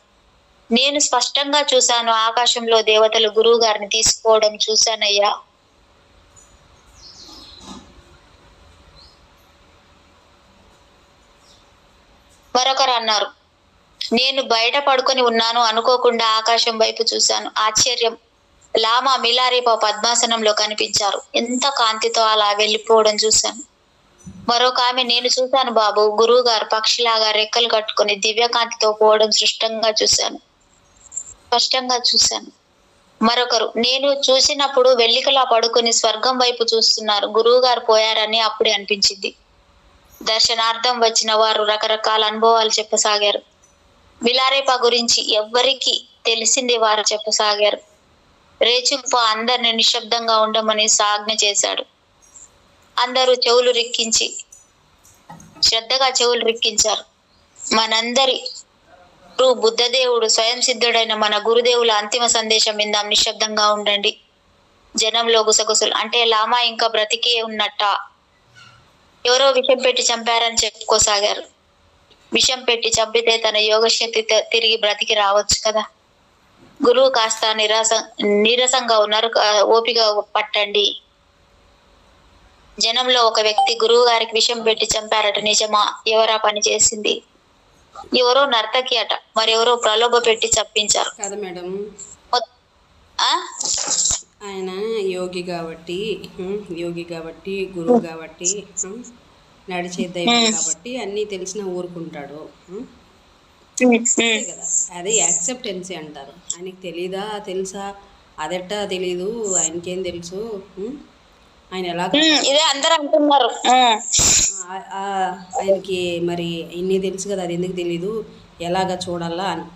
నేను స్పష్టంగా చూశాను, ఆకాశంలో దేవతలు గురువు గారిని తీసుకోవడం చూశానయ్యా. మరొకరు అన్నారు, నేను బయట పడుకొని ఉన్నాను, అనుకోకుండా ఆకాశం వైపు చూశాను. ఆశ్చర్యం. లామా మిలారేపా పద్మాసనంలో కనిపించారు. ఎంత కాంతితో అలా వెళ్ళిపోవడం చూశాను. మరొక ఆమె, నేను చూశాను బాబు, గురువు గారు పక్షిలాగా రెక్కలు కట్టుకుని దివ్యకాంతితో పోవడం స్పష్టంగా చూశాను. మరొకరు, నేను చూసినప్పుడు వెల్లికలా పడుకుని స్వర్గం వైపు చూస్తున్నారు. గురువు గారు పోయారని అప్పుడే అనిపించింది. దర్శనార్థం వచ్చిన వారు రకరకాల అనుభవాలు చెప్పసాగారు. మిలారేపా గురించి ఎవ్వరికి తెలిసింది వారు చెప్పసాగారు. రేచింప అందరిని నిశ్శబ్దంగా ఉండమని ఆజ్ఞ చేశాడు. అందరూ శ్రద్ధగా చెవులు రిక్కించారు. మనందరి బుద్ధదేవుడు స్వయం సిద్ధుడైన మన గురుదేవుల అంతిమ సందేశం విందాం. నిశ్శబ్దంగా ఉండండి. జనంలో గుసగుసలు. అంటే లామా ఇంకా బ్రతికే ఉన్నట్ట? ఎవరో విషం పెట్టి చంపారని చెప్పుకోసాగారు. విషం పెట్టి చంపితే తన యోగశక్తి తిరిగి బ్రతికి రావచ్చు కదా. గురువు కాస్త నీరసంగా ఉన్నారు, ఓపిక పట్టండి. జనంలో ఒక వ్యక్తి, గురువు గారికి విషం పెట్టి చంపారట, నిజమా? ఎవరా పని చేసింది? ఎవరో నర్తకి అట, మరెవరో ప్రలోభ పెట్టి చంపించారు కదా మేడం. ఆ ఆయన యోగి కాబట్టి గురువు కాబట్టి నడిచే దైవం కాబట్టి అన్నీ తెలిసిన ఊరుకుంటాడు. కదా, అదే యాక్సెప్టెన్సీ అంటారు. ఆయనకి తెలుసా? అదెట్టా తెలీదు, ఆయనకేం తెలుసు? ఆయన ఎలా ఇదే అందరూ అంటున్నారు. ఆయనకి మరి ఇన్ని తెలుసు కదా, అది ఎందుకు తెలీదు, ఎలాగ చూడాలా అని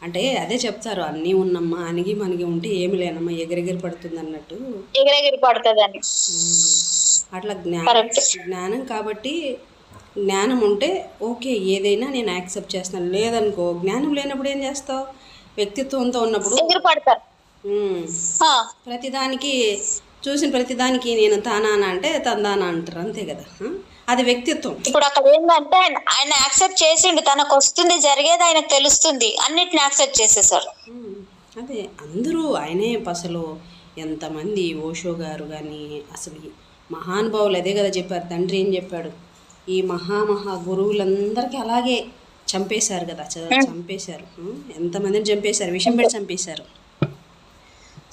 అంటే అదే చెప్తారు. అన్నీ ఉన్నమ్మా, అణిగి మనకి ఉంటే ఏమి లేనమ్మా, ఎగిరెగిరి పడుతుంది అన్నట్టు. ఎగిరెగిరి పడుతుందని అట్లా జ్ఞానం కాబట్టి జ్ఞానం ఉంటే ఓకే, ఏదైనా నేను యాక్సెప్ట్ చేస్తాను. లేదనుకో, జ్ఞానం లేనప్పుడు ఏం చేస్తావు? వ్యక్తిత్వంతో ఉన్నప్పుడు ఎగిరి పడతారు. ప్రతిదానికి చూసిన ప్రతిదానికి నేను తానానా అంటే తందానా అంటారు, అంతే కదా. అది వ్యక్తిత్వం. ఇప్పుడు అక్కడ ఏంటంటే ఆయన యాక్సెప్ట్ చేసిండు, తనకు వస్తుంది, జరిగేది ఆయనకు తెలుస్తుంది, అన్నిటిని యాక్సెప్ట్ చేసేసారు. అదే అందరూ ఆయనే అసలు ఎంతమంది ఓషో గారు కానీ అసలు మహానుభావులు అదే కదా చెప్పారు. తండ్రి ఏం చెప్పాడు? ఈ మహా గురువులందరికీ అలాగే చంపేశారు కదా, చంపేశారు. ఎంతమందిని చంపేశారు, విషం పెట్టి చంపేశారు.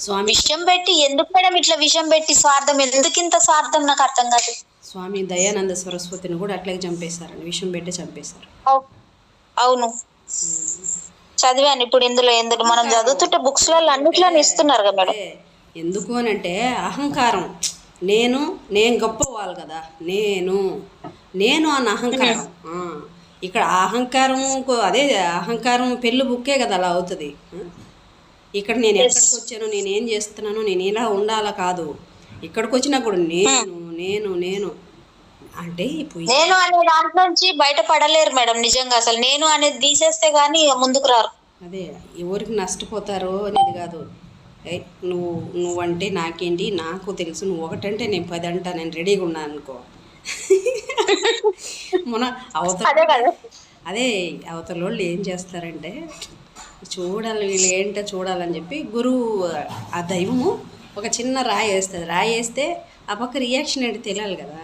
స్వామి విషం పెట్టి ఎందుకు మేడం ఇట్లా విషం పెట్టి స్వార్థం? ఎందుకు ఇంత స్వార్థం? నాకు అర్థం కాదు. స్వామి దయానంద సరస్వతిని కూడా అట్లాగే చంపేశారండి, విషం పెట్టి చంపేశారు. అవును, చదివాను ఇప్పుడు. ఎందుకు మనం చదువుతుంటే బుక్స్ లలో అన్నిట్లో ఇస్తున్నారు కదా మేడం. ఎందుకు అని అంటే అహంకారం. నేను గొప్పవాళ్ళు కదా, నేను అన్న అహంకారం. ఇక్కడ అహంకారం, అదే అహంకారం పెళ్ళి బుక్కే కదా అలా అవుతుంది. ఇక్కడ నేను ఎక్కడికి వచ్చాను, నేనేం చేస్తున్నాను, నేను ఇలా ఉండాలా కాదు. ఇక్కడికి వచ్చినా కూడా నేను అంటే నేను అనే దాంట్లో నుంచి బయటపడలేరు మేడం. నిజంగా అసలు నేను అనేది తీసేస్తే గానీ ముందుకు రారు. అదే ఎవరికి నష్టపోతారో అనేది కాదు. నువ్వంటే నాకేంటి, నాకు తెలుసు, నువ్వు ఒకటంటే నేను 10 అంటా, నేను రెడీగా ఉన్నాను అనుకో. మన అదే అవతల వాళ్ళు ఏం చేస్తారంటే చూడాలి, వీళ్ళు ఏంటో చూడాలని చెప్పి గురువు ఆ దైవము ఒక చిన్న రాయి వేస్తుంది. రాయి వేస్తే ఆ పక్క రియాక్షన్ ఏంటి తెలియాలి కదా.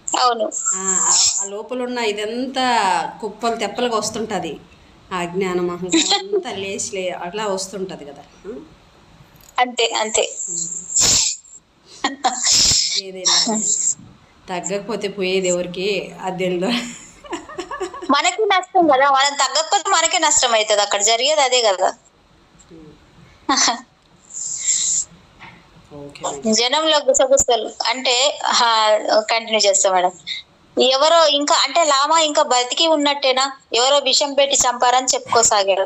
అవును, ఆ లోపల ఉన్న ఇదంతా కుప్పలు తెప్పలుగా వస్తుంటుంది. ఆ అజ్ఞానం, అహంకారం అంతా లేచి అట్లా వస్తుంటుంది కదా. అంతే ఏదైనా తగ్గకపోతే పోయేది ఎవరికి అది తెలియదు. మనకి నష్టం కదా, మనం తగ్గకపోతే మనకే నష్టం అవుతుంది. అక్కడ జరిగేది అదే కదా. జనంలో గుసగుసలు. అంటే కంటిన్యూ చేస్తాం మేడం. ఎవరో ఇంకా అంటే లామా ఇంకా బతికి ఉన్నట్టేనా? ఎవరో విషం పెట్టి చంపారని చెప్పుకోసాగారు.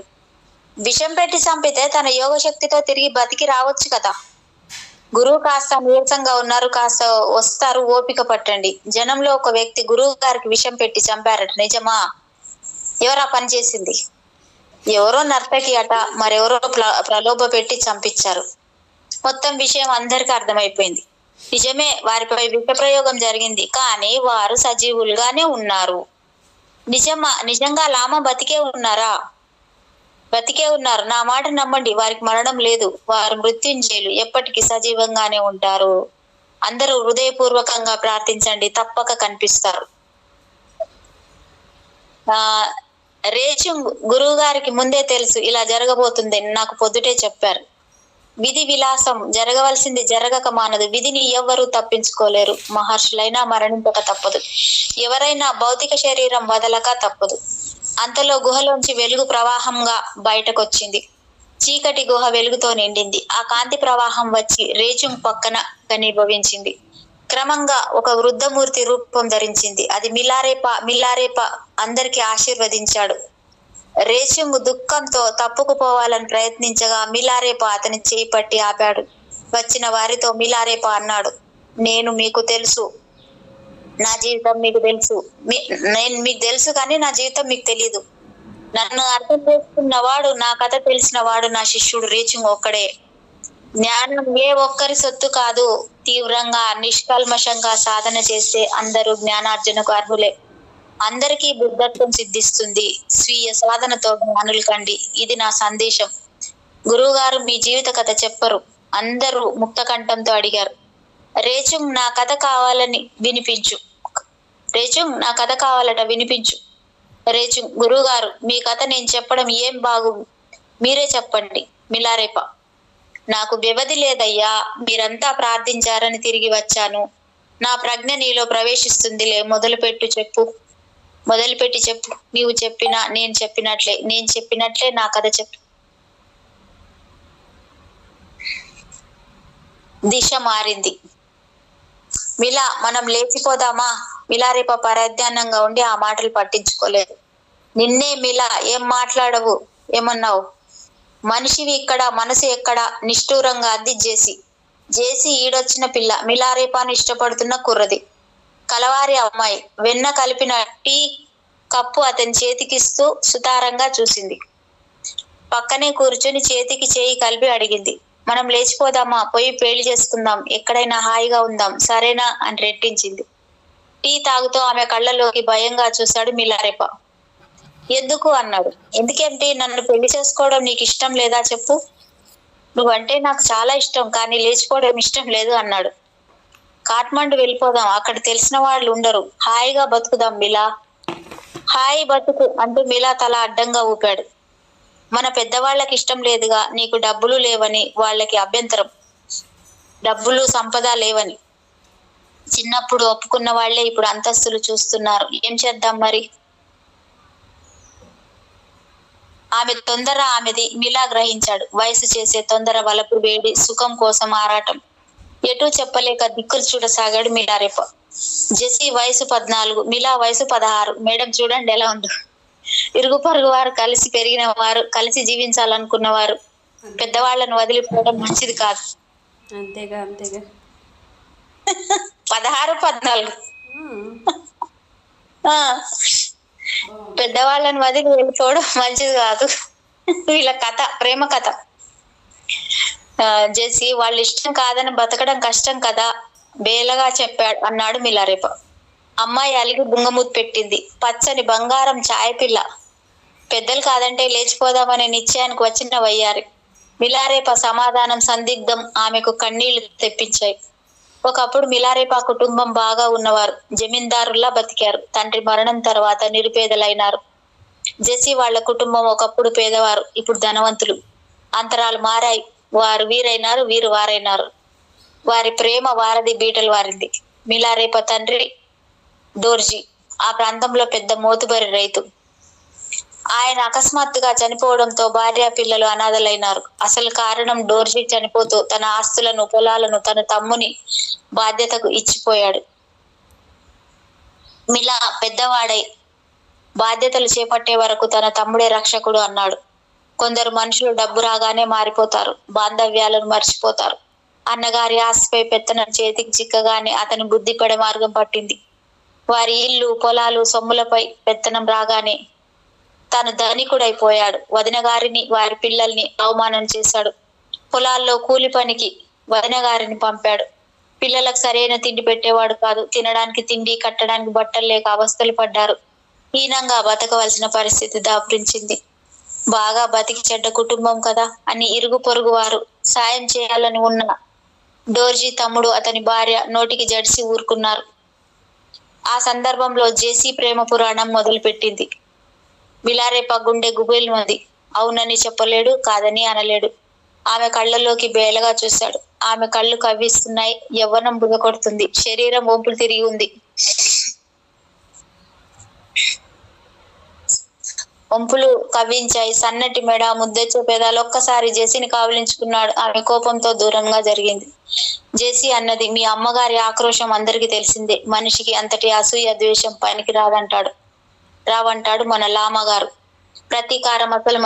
విషం పెట్టి చంపితే తన యోగ శక్తితో తిరిగి బతికి రావచ్చు కదా. గురువు కాస్త నీరసంగా ఉన్నారు, కాస్త వస్తారు, ఓపిక పట్టండి. జనంలో ఒక వ్యక్తి, గురువు గారికి విషం పెట్టి చంపారట, నిజమా? ఎవరా పని చేసింది? ఎవరో నర్తకి అట మరెవరో ప్రలోభ పెట్టి చంపించారు. మొత్తం విషయం అందరికీ అర్థమైపోయింది. నిజమే, వారిపై విష ప్రయోగం జరిగింది, కానీ వారు సజీవులుగానే ఉన్నారు. నిజంగా లామ బతికే ఉన్నారా? బతికే ఉన్నారు. నా మాట నమ్మండి, వారికి మరణం లేదు. వారు మృత్యుంజయులు, ఎప్పటికీ సజీవంగానే ఉంటారు. అందరూ హృదయపూర్వకంగా ప్రార్థించండి, తప్పక కనిపిస్తారు. రేచుంగ్ గురువు గారికి ముందే తెలుసు ఇలా జరగబోతుందని, నాకు పొద్దుటే చెప్పారు. విధి విలాసం జరగవలసింది జరగక మానదు. విధిని ఎవ్వరూ తప్పించుకోలేరు. మహర్షులైనా మరణించక తప్పదు, ఎవరైనా భౌతిక శరీరం వదలక తప్పదు. అంతలో గుహలోంచి వెలుగు ప్రవాహంగా బయటకొచ్చింది. చీకటి గుహ వెలుగుతో నిండింది. ఆ కాంతి ప్రవాహం వచ్చి రేచుంగ్ పక్కన ఘనీభవించింది. క్రమంగా ఒక వృద్ధమూర్తి రూపం ధరించింది. అది మిలారేప అందరికి ఆశీర్వదించాడు. రేచుంగ్ దుఃఖంతో తప్పుకుపోవాలని ప్రయత్నించగా మిలారేప అతని చేయి పట్టి ఆపాడు. వచ్చిన వారితో మిలారేప అన్నాడు, నేను మీకు తెలుసు, నా జీవితం మీకు తెలుసు. నేను మీకు తెలుసు కానీ నా జీవితం మీకు తెలీదు. నన్ను అర్థం చేసుకున్నవాడు, నా కథ తెలిసిన వాడు నా శిష్యుడు రేచుంగ్ ఒక్కడే. జ్ఞానం ఏ ఒక్కరి సొత్తు కాదు. తీవ్రంగా నిష్కల్మషంగా సాధన చేస్తే అందరూ జ్ఞానార్జనకు అర్హులే. అందరికీ బుద్ధత్వం సిద్ధిస్తుంది. స్వీయ సాధనతో జ్ఞానులు కండి. ఇది నా సందేశం. గురువు గారు మీ జీవిత కథ చెప్పరు, అందరూ ముక్త కంఠంతో అడిగారు. రేచుంగ్ నా కథ కావాలని వినిపించు. రేచుంగ్ నా కథ కావాలట, వినిపించు. రేచుంగ్, గురువు గారు మీ కథ నేను చెప్పడం ఏం బాగు, మీరే చెప్పండి. మిలారేప, నాకు వ్యవధి లేదయ్యా, మీరంతా ప్రార్థించారని తిరిగి వచ్చాను. నా ప్రజ్ఞ నీలో ప్రవేశిస్తుందిలే. మొదలుపెట్టి చెప్పు. నీవు చెప్పినా నేను చెప్పినట్లే నా కథ చెప్పు. దిశ మారింది. మనం లేచిపోదామా? మిలారేప పరధ్యానంగా ఉండి ఆ మాటలు పట్టించుకోలేదు. నిన్నే ఏం మాట్లాడవు, ఏమన్నావు? మనిషివి ఇక్కడ, మనసు ఎక్కడ? నిష్ఠూరంగా అంది జేసి ఈడొచ్చిన పిల్ల మిలారేపాను ఇష్టపడుతున్న కుర్రది, కలవారి అమ్మాయి. వెన్న కలిపిన టీ కప్పు అతని చేతికిస్తూ సుతారంగా చూసింది. పక్కనే కూర్చొని చేతికి చేయి కలిపి అడిగింది, మనం లేచిపోదామా? పోయి పెళ్లి చేసుకుందాం, ఎక్కడైనా హాయిగా ఉందాం, సరేనా అని రెట్టించింది. టీ తాగుతూ ఆమె కళ్ళలోకి భయంగా చూశాడు మిలారేప. ఎందుకు అన్నాడు. ఎందుకేంటి? నన్ను పెళ్లి చేసుకోవడం నీకు ఇష్టం లేదా చెప్పు. నువ్వంటే నాకు చాలా ఇష్టం, కానీ లేచిపోవడం ఇష్టం లేదు అన్నాడు. కాట్మండు వెళ్ళిపోదాం, అక్కడ తెలిసిన వాళ్ళు ఉండరు, హాయిగా బతుకుదాం మిలా. హాయి బతుకు అంటూ మిలా తల అడ్డంగా ఊపాడు. మన పెద్దవాళ్ళకి ఇష్టం లేదుగా, నీకు డబ్బులు లేవని, వాళ్ళకి అభ్యంతరం, డబ్బులు సంపద లేవని. చిన్నప్పుడు ఒప్పుకున్న వాళ్లే ఇప్పుడు అంతస్తులు చూస్తున్నారు. ఏం చేద్దాం మరి? ఆమె తొందర ఆమెది, మిలా గ్రహించాడు. వయసు చేసే తొందర, వలపు వేడి, సుఖం కోసం ఆరాటం, ఎటూ చెప్పలేక దిక్కులు చూడసాగాడు మిలారేప. జెసి వయసు 14, మిలా వయసు 16. మేడం చూడండి ఎలా ఉందో. ఇరుగు పొరుగు వారు, కలిసి పెరిగిన వారు, కలిసి జీవించాలనుకున్నవారు. పెద్దవాళ్లను వదిలిపోవడం మంచిది కాదు. అంతేగా 16, 14. పెద్దవాళ్ళని వదిలి వెళ్ళిపోవడం మంచిది కాదు. వీళ్ళ కథ ప్రేమ కథ. జెసి వాళ్ళ ఇష్టం కాదని బతకడం కష్టం కదా, బేలగా చెప్పాడు అన్నాడు మిలారేప. అమ్మాయి అలిగి బుంగమూతి పెట్టింది. పచ్చని బంగారం ఛాయ పిల్ల. పెద్దలు కాదంటే లేచిపోదామనే నిశ్చయానికి వచ్చిన వయ్యారి. మిలారేప సమాధానం సందిగ్ధం ఆమెకు కన్నీళ్లు తెప్పించాయి. ఒకప్పుడు మిలారేప కుటుంబం బాగా ఉన్నవారు, జమీందారుల్లా బతికారు. తండ్రి మరణం తర్వాత నిరుపేదలైనారు. జెసి వాళ్ళ కుటుంబం ఒకప్పుడు పేదవారు, ఇప్పుడు ధనవంతులు. అంతరాలు మారాయి. వారు వీరైనారు, వీరు వారైనారు. వారి ప్రేమ వారది, బీటలు వారింది. మిలారేప తండ్రి డోర్జీ ఆ ప్రాంతంలో పెద్ద మోతుబరి రైతు. ఆయన అకస్మాత్తుగా చనిపోవడంతో భార్య పిల్లలు అనాథలైనారు. అసలు కారణం డోర్జీ చనిపోతూ తన ఆస్తులను, పొలాలను తన తమ్ముని బాధ్యతకు ఇచ్చిపోయాడు. మిలా పెద్దవాడై బాధ్యతలు చేపట్టే వరకు తన తమ్ముడే రక్షకుడు అన్నాడు. కొందరు మనుషులు డబ్బు రాగానే మారిపోతారు, బాంధవ్యాలను మర్చిపోతారు. అన్నగారి ఆస్తిపై పెత్తనం చేతికి చిక్కగానే అతని బుద్ధి మార్గం పట్టింది. వారి ఇల్లు, పొలాలు, సొమ్ములపై పెత్తనం రాగానే తను ధనికుడైపోయాడు. వదిన గారిని వారి పిల్లల్ని అవమానం చేశాడు. పొలాల్లో కూలి పనికి వదిన గారిని పంపాడు. పిల్లలకు సరైన తిండి పెట్టేవాడు కాదు. తినడానికి తిండి, కట్టడానికి బట్టలు లేక అవస్థలు పడ్డారు. హీనంగా బతకవలసిన పరిస్థితి దాపురించింది. బాగా బతికి చెడ్డ కుటుంబం కదా అని ఇరుగు పొరుగు వారు సాయం చేయాలని ఉన్న డోర్జీ తమ్ముడు, అతని భార్య నోటికి జడిసి ఊరుకున్నారు. ఆ సందర్భంలో జేసీ ప్రేమ పురాణం మొదలుపెట్టింది. బిలారేప గుండె గుబేలుమంది. అవునని చెప్పలేడు, కాదని అనలేడు. ఆమె కళ్ళలోకి బేలగా చూశాడు. ఆమె కళ్ళు కవ్విస్తున్నాయి. యవ్వనం బుదకొడుతుంది. శరీరం వంపులు తిరిగి ఉంది. వంపులు కవ్వించాయి. సన్నటి మెడ, ముద్దెచ్చే పెదాలు. ఒక్కసారి జేసీని కావలించుకున్నాడు. ఆమె కోపంతో దూరంగా జరిగింది. జేసీ అన్నది, మీ అమ్మగారి ఆక్రోశం అందరికీ తెలిసిందే. మనిషికి అంతటి అసూయ, ద్వేషం పనికి రావంటాడు మన లామగారు. ప్రతీకారం అసలు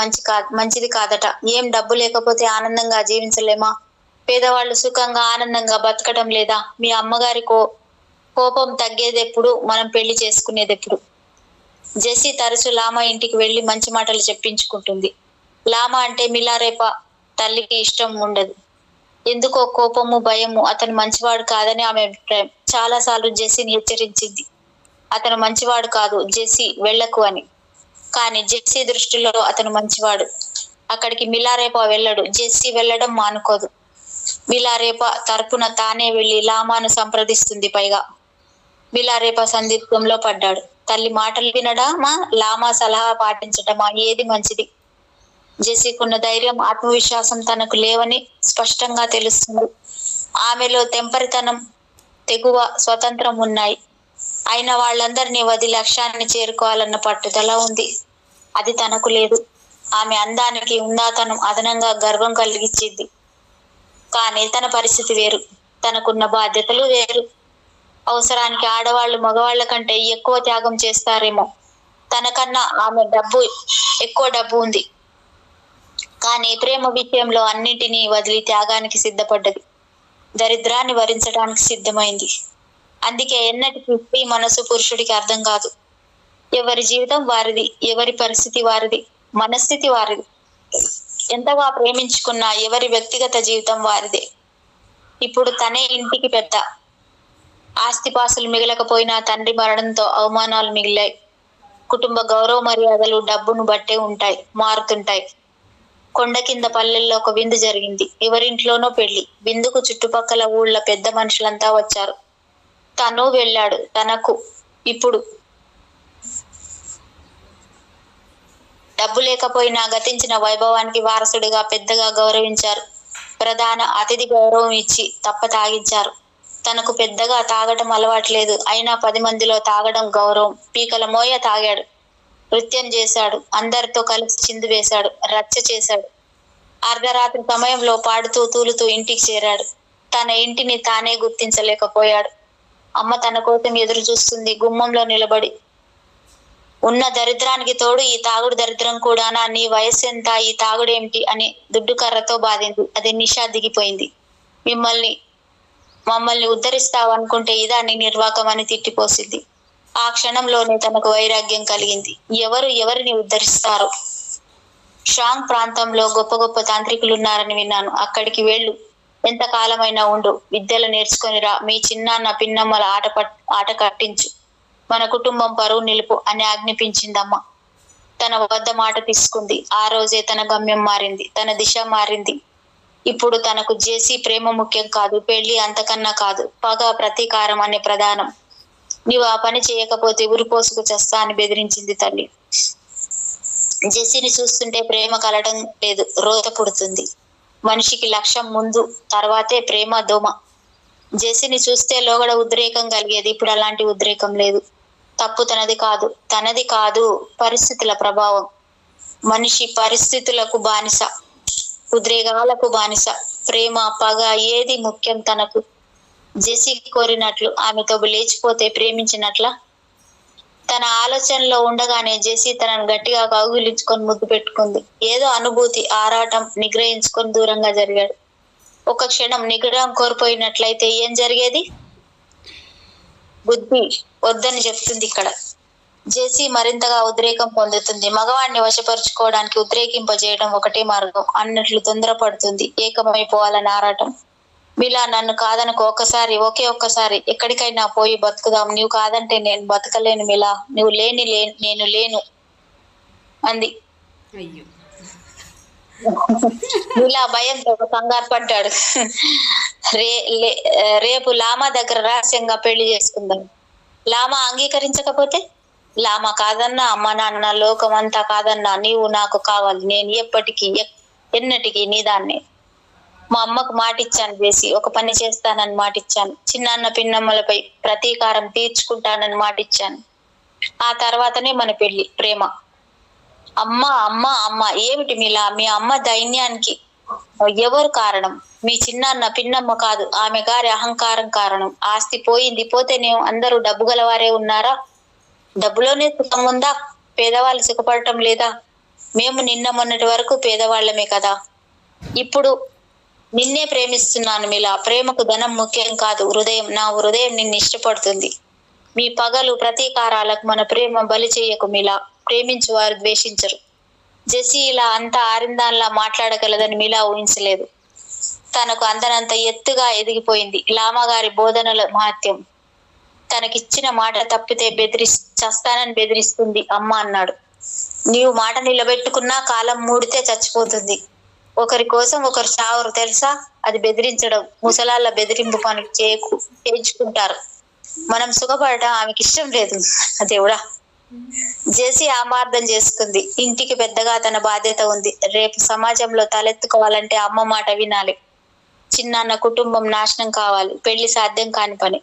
మంచిది కాదట. ఏం డబ్బు లేకపోతే ఆనందంగా జీవించలేమా? పేదవాళ్ళు సుఖంగా ఆనందంగా బతకడం లేదా? మీ అమ్మగారి కోపం తగ్గేదెప్పుడు? మనం పెళ్లి చేసుకునేదెప్పుడు? జెస్సీ తరచు లామా ఇంటికి వెళ్లి మంచి మాటలు చెప్పించుకుంటుంది. లామా అంటే మిలారేప తల్లికి ఇష్టం ఉండదు. ఎందుకో కోపము, భయము. అతను మంచివాడు కాదని ఆమె అభిప్రాయం. చాలా సార్లు జెస్సీని హెచ్చరించింది. అతను మంచివాడు కాదు, జెస్సీ వెళ్ళకు అని. కానీ జెస్సీ దృష్టిలో అతను మంచివాడు. అక్కడికి మిలారేప వెళ్ళడు. జెస్సీ వెళ్ళడం మానుకోదు. మిలారేప తరపున తానే వెళ్లి లామాను సంప్రదిస్తుంది. పైగా మిలారేప సందిగ్ధంలో పడ్డాడు. తల్లి మాటలు వినడమా, లామా సలహా పాటించటమా? ఏది మంచిది? జెస్సీకున్న ధైర్యం, ఆత్మవిశ్వాసం తనకు లేవని స్పష్టంగా తెలుస్తుంది. ఆమెలో తెంపరితనం, తెగువ, స్వతంత్రం ఉన్నాయి. అయిన వాళ్ళందరినీ వదిలి లక్ష్యాన్ని చేరుకోవాలన్న పట్టుదల ఉంది. అది తనకు లేదు. ఆమె అందానికి ఉందాతనం అదనంగా గర్వం కలిగించింది. కానీ తన పరిస్థితి వేరు. తనకున్న బాధ్యతలు వేరు. అవసరానికి ఆడవాళ్లు మగవాళ్ల కంటే ఎక్కువ త్యాగం చేస్తారేమో. తనకన్నా ఆమె ఎక్కువ డబ్బు ఉంది. కానీ ప్రేమ విషయంలో అన్నింటినీ వదిలి త్యాగానికి సిద్ధపడ్డది. దరిద్రాన్ని భరించడానికి సిద్ధమైంది. అందుకే ఎన్నటికీ స్త్రీ మనసు పురుషుడికి అర్థం కాదు. ఎవరి జీవితం వారిది, ఎవరి పరిస్థితి వారిది, మనస్థితి వారిది. ఎంతగా ప్రేమించుకున్నా ఎవరి వ్యక్తిగత జీవితం వారిదే. ఇప్పుడు తనే ఇంటికి పెద్ద. ఆస్తిపాస్తులు మిగలకపోయినా తండ్రి మరణంతో అవమానాలు మిగిలాయి. కుటుంబ గౌరవ మర్యాదలు డబ్బును బట్టే మారుతుంటాయి. కొండ కింద పల్లెల్లో ఒక విందు జరిగింది. ఎవరింట్లోనో పెళ్లి. విందుకు చుట్టుపక్కల ఊళ్ళ పెద్ద మనుషులంతా వచ్చారు. తను వెళ్ళాడు. తనకు ఇప్పుడు డబ్బు లేకపోయినా గతించిన వైభవానికి వారసుడిగా పెద్దగా గౌరవించారు. ప్రధాన అతిథి గౌరవం ఇచ్చి తప్ప తాగించారు. తనకు పెద్దగా తాగటం అలవాట్లేదు. అయినా 10 మందిలో తాగడం గౌరవం. పీకల మోయ తాగాడు. నృత్యం చేశాడు. అందరితో కలిసి చిందు వేశాడు. రచ్చ చేశాడు. అర్ధరాత్రి సమయంలో పాడుతూ తూలుతూ ఇంటికి చేరాడు. తన ఇంటిని తానే గుర్తించలేకపోయాడు. అమ్మ తన కోసం ఎదురు చూస్తుంది గుమ్మంలో నిలబడి. ఉన్న దరిద్రానికి తోడు ఈ తాగుడు దరిద్రం కూడానా? నీ వయస్సు ఎంత? ఈ తాగుడేమిటి అని దుడ్డు కర్రతో బాధింది. అది నిషా దిగిపోయింది. మమ్మల్ని ఉద్ధరిస్తావనుకుంటే ఇదా నీ నిర్వాకం అని తిట్టిపోసింది. ఆ క్షణంలోనే తనకు వైరాగ్యం కలిగింది. ఎవరిని ఉద్ధరిస్తారు? షాంగ్ ప్రాంతంలో గొప్ప గొప్ప తాంత్రికులున్నారని విన్నాను. అక్కడికి వెళ్ళు. ఎంతకాలమైనా ఉండు. విద్యలు నేర్చుకొని రా. మీ చిన్నాన్న పిన్నమ్మల ఆట కట్టించు. మన కుటుంబం పరువు నిలుపు అని ఆజ్ఞాపించిందమ్మ. తన వద్ద మాట తీసుకుంది. ఆ రోజే తన గమ్యం మారింది. తన దిశ మారింది. ఇప్పుడు తనకు జేసీ ప్రేమ ముఖ్యం కాదు. పెళ్లి అంతకన్నా కాదు. పగ, ప్రతీకారం అనే ప్రధానం. నీవు ఆ పని చేయకపోతే ఉరిపోసుకు చేస్తా అని బెదిరించింది తల్లి. జెస్సీని చూస్తుంటే ప్రేమ కలటం లేదు, రోత పుడుతుంది. మనిషికి లక్ష్యం ముందు, తర్వాతే ప్రేమ దోమ. జెస్సీని చూస్తే లోగడ ఉద్రేకం కలిగేది. ఇప్పుడు అలాంటి ఉద్రేకం లేదు. తప్పు తనది కాదు, పరిస్థితుల ప్రభావం. మనిషి పరిస్థితులకు బానిస, ఉద్రేకాలకు బానిస. ప్రేమ, పగ ఏది ముఖ్యం తనకు? జెస్సీ కోరినట్లు ఆమెతో లేచిపోతే ప్రేమించినట్ల? తన ఆలోచనలో ఉండగానే జెస్సీ తనను గట్టిగా కౌగిలించుకొని ముద్దు పెట్టుకుంది. ఏదో అనుభూతి, ఆరాటం నిగ్రహించుకొని దూరంగా జరిగాడు. ఒక క్షణం నిగ్రహం కోల్పోయినట్లయితే ఏం జరిగేది? బుద్ధి వద్దని చెప్తుంది ఇక్కడ. జెసి మరింతగా ఉద్రేకం పొందుతుంది. మగవాడిని వశపరుచుకోవడానికి ఉద్రేకింపజేయడం ఒకటే మార్గం అన్నట్లు తొందరపడుతుంది. ఏకమైపోవాలని ఆరాటం. మిలా నన్ను కాదనకు, ఒకే ఒక్కసారి ఎక్కడికైనా పోయి బతుకుదాం. నీవు కాదంటే నేను బతకలేను మిలా. నువ్వు నేను లేను అంది. అయ్యో. మిలా భయంతో కంగారు పడ్డాడు. రేపు లామా దగ్గర రహస్యంగా పెళ్లి చేసుకుందాం. లామా అంగీకరించకపోతే? లామా కాదన్నా, అమ్మ నాన్న లోకం అంతా కాదన్నా, నీవు నాకు కావాలి. నేను ఎన్నటికీ నీ దాన్ని. మా అమ్మకు మాటిచ్చాను చేసి, ఒక పని చేస్తానని మాటిచ్చాను. చిన్నాన్న పిన్నమ్మలపై ప్రతీకారం తీర్చుకుంటానని మాటిచ్చాను. ఆ తర్వాతనే మన పెళ్లి. ప్రేమ. అమ్మ అమ్మ అమ్మ ఏమిటి మిలా? మీ అమ్మ దైన్యానికి ఎవరు కారణం? మీ చిన్నాన్న పిన్నమ్మ కాదు, ఆమె గారి అహంకారం కారణం. ఆస్తి పోయింది, పోతేనే అందరూ డబ్బు గలవారే ఉన్నారా? డబ్బులోనే సుఖం ఉందా? పేదవాళ్ళు సుఖపడటం లేదా? మేము నిన్న మొన్నటి వరకు పేదవాళ్లమే కదా. ఇప్పుడు నిన్నే ప్రేమిస్తున్నాను మిలా. ప్రేమకు ధనం ముఖ్యం కాదు, హృదయం. నా హృదయం నిన్ను ఇష్టపడుతుంది. మీ పగలు ప్రతీకారాలకు మన ప్రేమ బలి చేయకు మిలా. ప్రేమించు వారు ద్వేషించరు. జెసి ఇలా అంత ఆరిందాన్లా మాట్లాడగలదని మిలా ఊహించలేదు. తనకు అందనంత ఎత్తుగా ఎదిగిపోయింది లామా గారి బోధనల మహత్యం. తనకిచ్చిన మాట తప్పితే చస్తానని బెదిరిస్తుంది అమ్మ అన్నాడు. నీవు మాట నిలబెట్టుకున్నా కాలం మూడితే చచ్చిపోతుంది. ఒకరి కోసం ఒకరు చావరు తెలుసా? అది బెదిరించడం. ముసలాళ్ళ బెదిరింపు పనులు చేయించుకుంటారు. మనం సుఖపడటం ఆమెకి ఇష్టం లేదు. దేవుడా. జెసి ఆమార్థం చేసుకుంది. ఇంటికి పెద్దగా తన బాధ్యత ఉంది. రేపు సమాజంలో తలెత్తుకోవాలంటే అమ్మ మాట వినాలి. చిన్నాన్న కుటుంబం నాశనం కావాలి. పెళ్లి సాధ్యం కాని పని.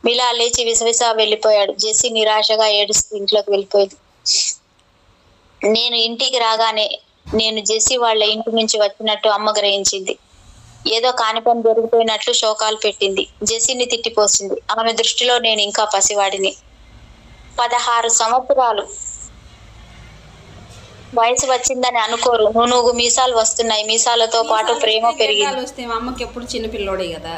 మిలా లేచి విసవిసా వెళ్ళిపోయాడు. జెసి నిరాశగా ఏడుస్తూ ఇంట్లోకి వెళ్ళిపోయింది. నేను ఇంటికి రాగానే నేను జెసి వాళ్ళ ఇంటి నుంచి వచ్చినట్టు అమ్మ గ్రహించింది. ఏదో కాని పని జరిగిపోయినట్లు శోకాలు పెట్టింది. జెసిని తిట్టిపోసింది. ఆమె దృష్టిలో నేను ఇంకా పసివాడిని. 16 సంవత్సరాలు వయసు వచ్చిందని అనుకోరు. నూనూగు మీసాలు వస్తున్నాయి. మీసాలతో పాటు ప్రేమ పెరిగింది. అమ్మకి ఎప్పుడు చిన్నపిల్లోడే కదా.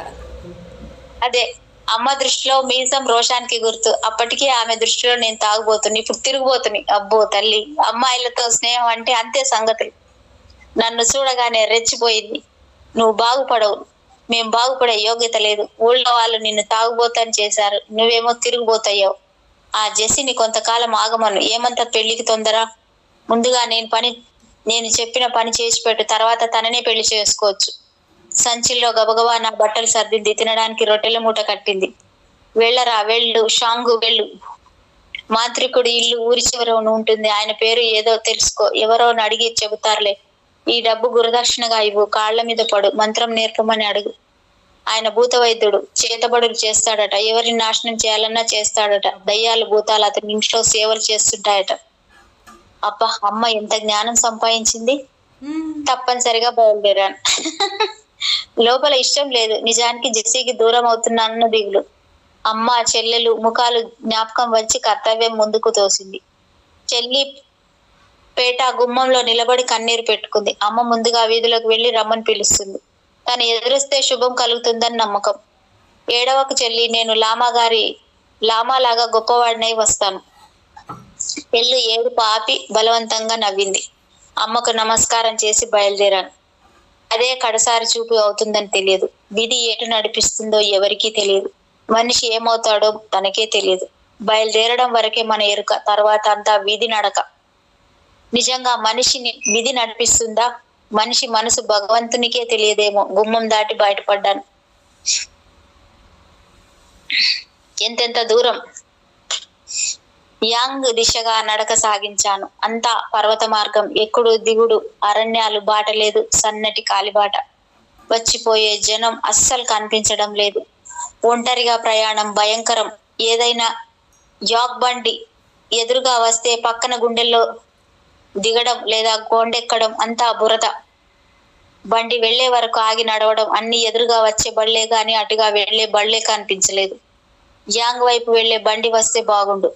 అదే అమ్మ దృష్టిలో మీసం రోషానికి గుర్తు. అప్పటికీ ఆమె దృష్టిలో నేను తాగుబోతుని, ఇప్పుడు తిరిగిపోతుని. అబ్బో తల్లి, అమ్మాయిలతో స్నేహం అంటే అంతే సంగతులు. నన్ను చూడగానే రెచ్చిపోయింది. నువ్వు బాగుపడవు, మేం బాగుపడే యోగ్యత లేదు. ఊళ్ళో వాళ్ళు నిన్ను తాగుబోతని చేశారు, నువ్వేమో తిరిగిపోతాయావు. ఆ జెసిని కొంతకాలం ఆగమను. ఏమంత పెళ్లికి తొందర? ముందుగా నేను చెప్పిన పని చేసి పెట్టు. తర్వాత తననే పెళ్లి చేసుకోవచ్చు. సంచిలో గబగబా నా బట్టలు సర్దింది. తినడానికి రొట్టెల మూట కట్టింది. వెళ్ళరా, వెళ్ళు షాంగు, వెళ్ళు. మాంత్రికుడి ఇల్లు ఊరి చివర ఉంటుంది. ఆయన పేరు ఏదో తెలుసుకో. ఎవరో అడిగి చెబుతారులే. ఈ డబ్బు గురుదక్షిణగా ఇవ్వు. కాళ్ల మీద పడు. మంత్రం నేర్పమని అడుగు. ఆయన భూత వైద్యుడు. చేతబడులు చేస్తాడట. ఎవరిని నాశనం చేయాలన్నా చేస్తాడట. దయ్యాలు భూతాలు అతని ఇంట్లో సేవలు చేస్తుంటాయట. అబ్బా, అమ్మ ఎంత జ్ఞానం సంపాదించింది. తప్పనిసరిగా బయలుదేరాను. లోపల ఇష్టం లేదు. నిజానికి జెసికి దూరం అవుతున్నానన్న దిగులు. అమ్మ చెల్లెలు ముఖాలు జ్ఞాపకం వచ్చి కర్తవ్యం ముందుకు తోసింది. చెల్లి పేట గుమ్మంలో నిలబడి కన్నీరు పెట్టుకుంది. అమ్మ ముందుగా వీధిలోకి వెళ్లి రమ్మని పిలుస్తుంది. తను ఎదురిస్తే శుభం కలుగుతుందని నమ్మకం. ఏడవకు చెల్లి, నేను లామాలాగా గొప్పవాడినై వస్తాను. పెళ్ళు ఏడుపు ఆపి బలవంతంగా నవ్వింది. అమ్మకు నమస్కారం చేసి బయలుదేరాను. అదే కడసారి చూపు అవుతుందని తెలియదు. విధి ఎటు నడిపిస్తుందో ఎవరికీ తెలియదు. మనిషి ఏమవుతాడో తనకే తెలియదు. బయలుదేరడం వరకే మన ఎరుక, తర్వాత అంతా విధి నడక. నిజంగా మనిషిని విధి నడిపిస్తుందా? మనిషి మనసు భగవంతునికే తెలియదేమో. గుమ్మం దాటి బయటపడ్డాను. ఎంతెంత దూరం! యాంగ్ దిశగా నడక సాగించాను. అంతా పర్వత మార్గం. ఎక్కుడు దిగుడు, అరణ్యాలు, బాట లేదు. సన్నటి కాలిబాట. వచ్చిపోయే జనం అస్సలు కనిపించడం లేదు. ఒంటరిగా ప్రయాణం భయంకరం. ఏదైనా యాక్ బండి ఎదురుగా వస్తే పక్కన గుండెల్లో దిగడం లేదా గోండెక్కడం. అంతా బురద. బండి వెళ్లే వరకు ఆగి నడవడం. అన్ని ఎదురుగా వచ్చే బళ్లే గాని అటుగా వెళ్లే బళ్లే కనిపించలేదు. యాంగ్ వైపు వెళ్లే బండి వస్తే బాగుండు.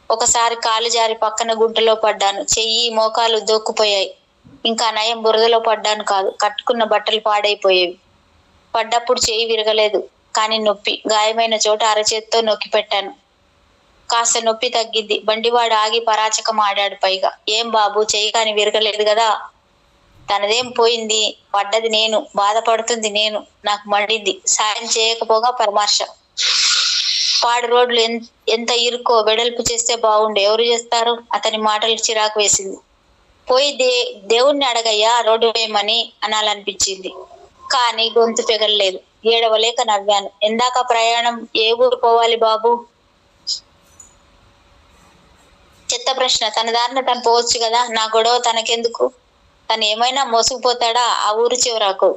ఒకసారి కాలు జారి పక్కన గుంటలో పడ్డాను. చెయ్యి మోకాలు దోక్కుపోయాయి. ఇంకా నయం బురదలో పడ్డాను కాదు, కట్టుకున్న బట్టలు పాడైపోయేవి. పడ్డప్పుడు చెయ్యి విరగలేదు, కానీ నొప్పి. గాయమైన చోట అరచేత్తో నొక్కి పెట్టాను. కాస్త నొప్పి తగ్గింది. బండివాడు ఆగి పరాచకం ఆడాడు. పైగా ఏం బాబు, చెయ్యి కాని విరగలేదు కదా? తనదేం పోయింది, పడ్డది నేను, బాధపడుతుంది నేను, నాకు మండింది. సాయం చేయకపోగా పరామర్శ. పాడు రోడ్లు ఎంత ఇరుకో వెడల్పు చేస్తే బాగుండు, ఎవరు చేస్తారు? అతని మాటలు చిరాకు వేసింది. పోయి దేవుణ్ణి అడగయ్యా రోడ్డు వేయమని అనాలనిపించింది. కానీ గొంతు పెగలలేదు. ఏడవలేక నవ్వాను. ఎందాక ప్రయాణం? ఏ ఊరు పోవాలి బాబు? చెత్త ప్రశ్న. తన దారిన తను పోవచ్చు కదా, నా గొడవ తనకెందుకు? తను ఏమైనా మోసుకుపోతాడా ఆ ఊరు చివరకు?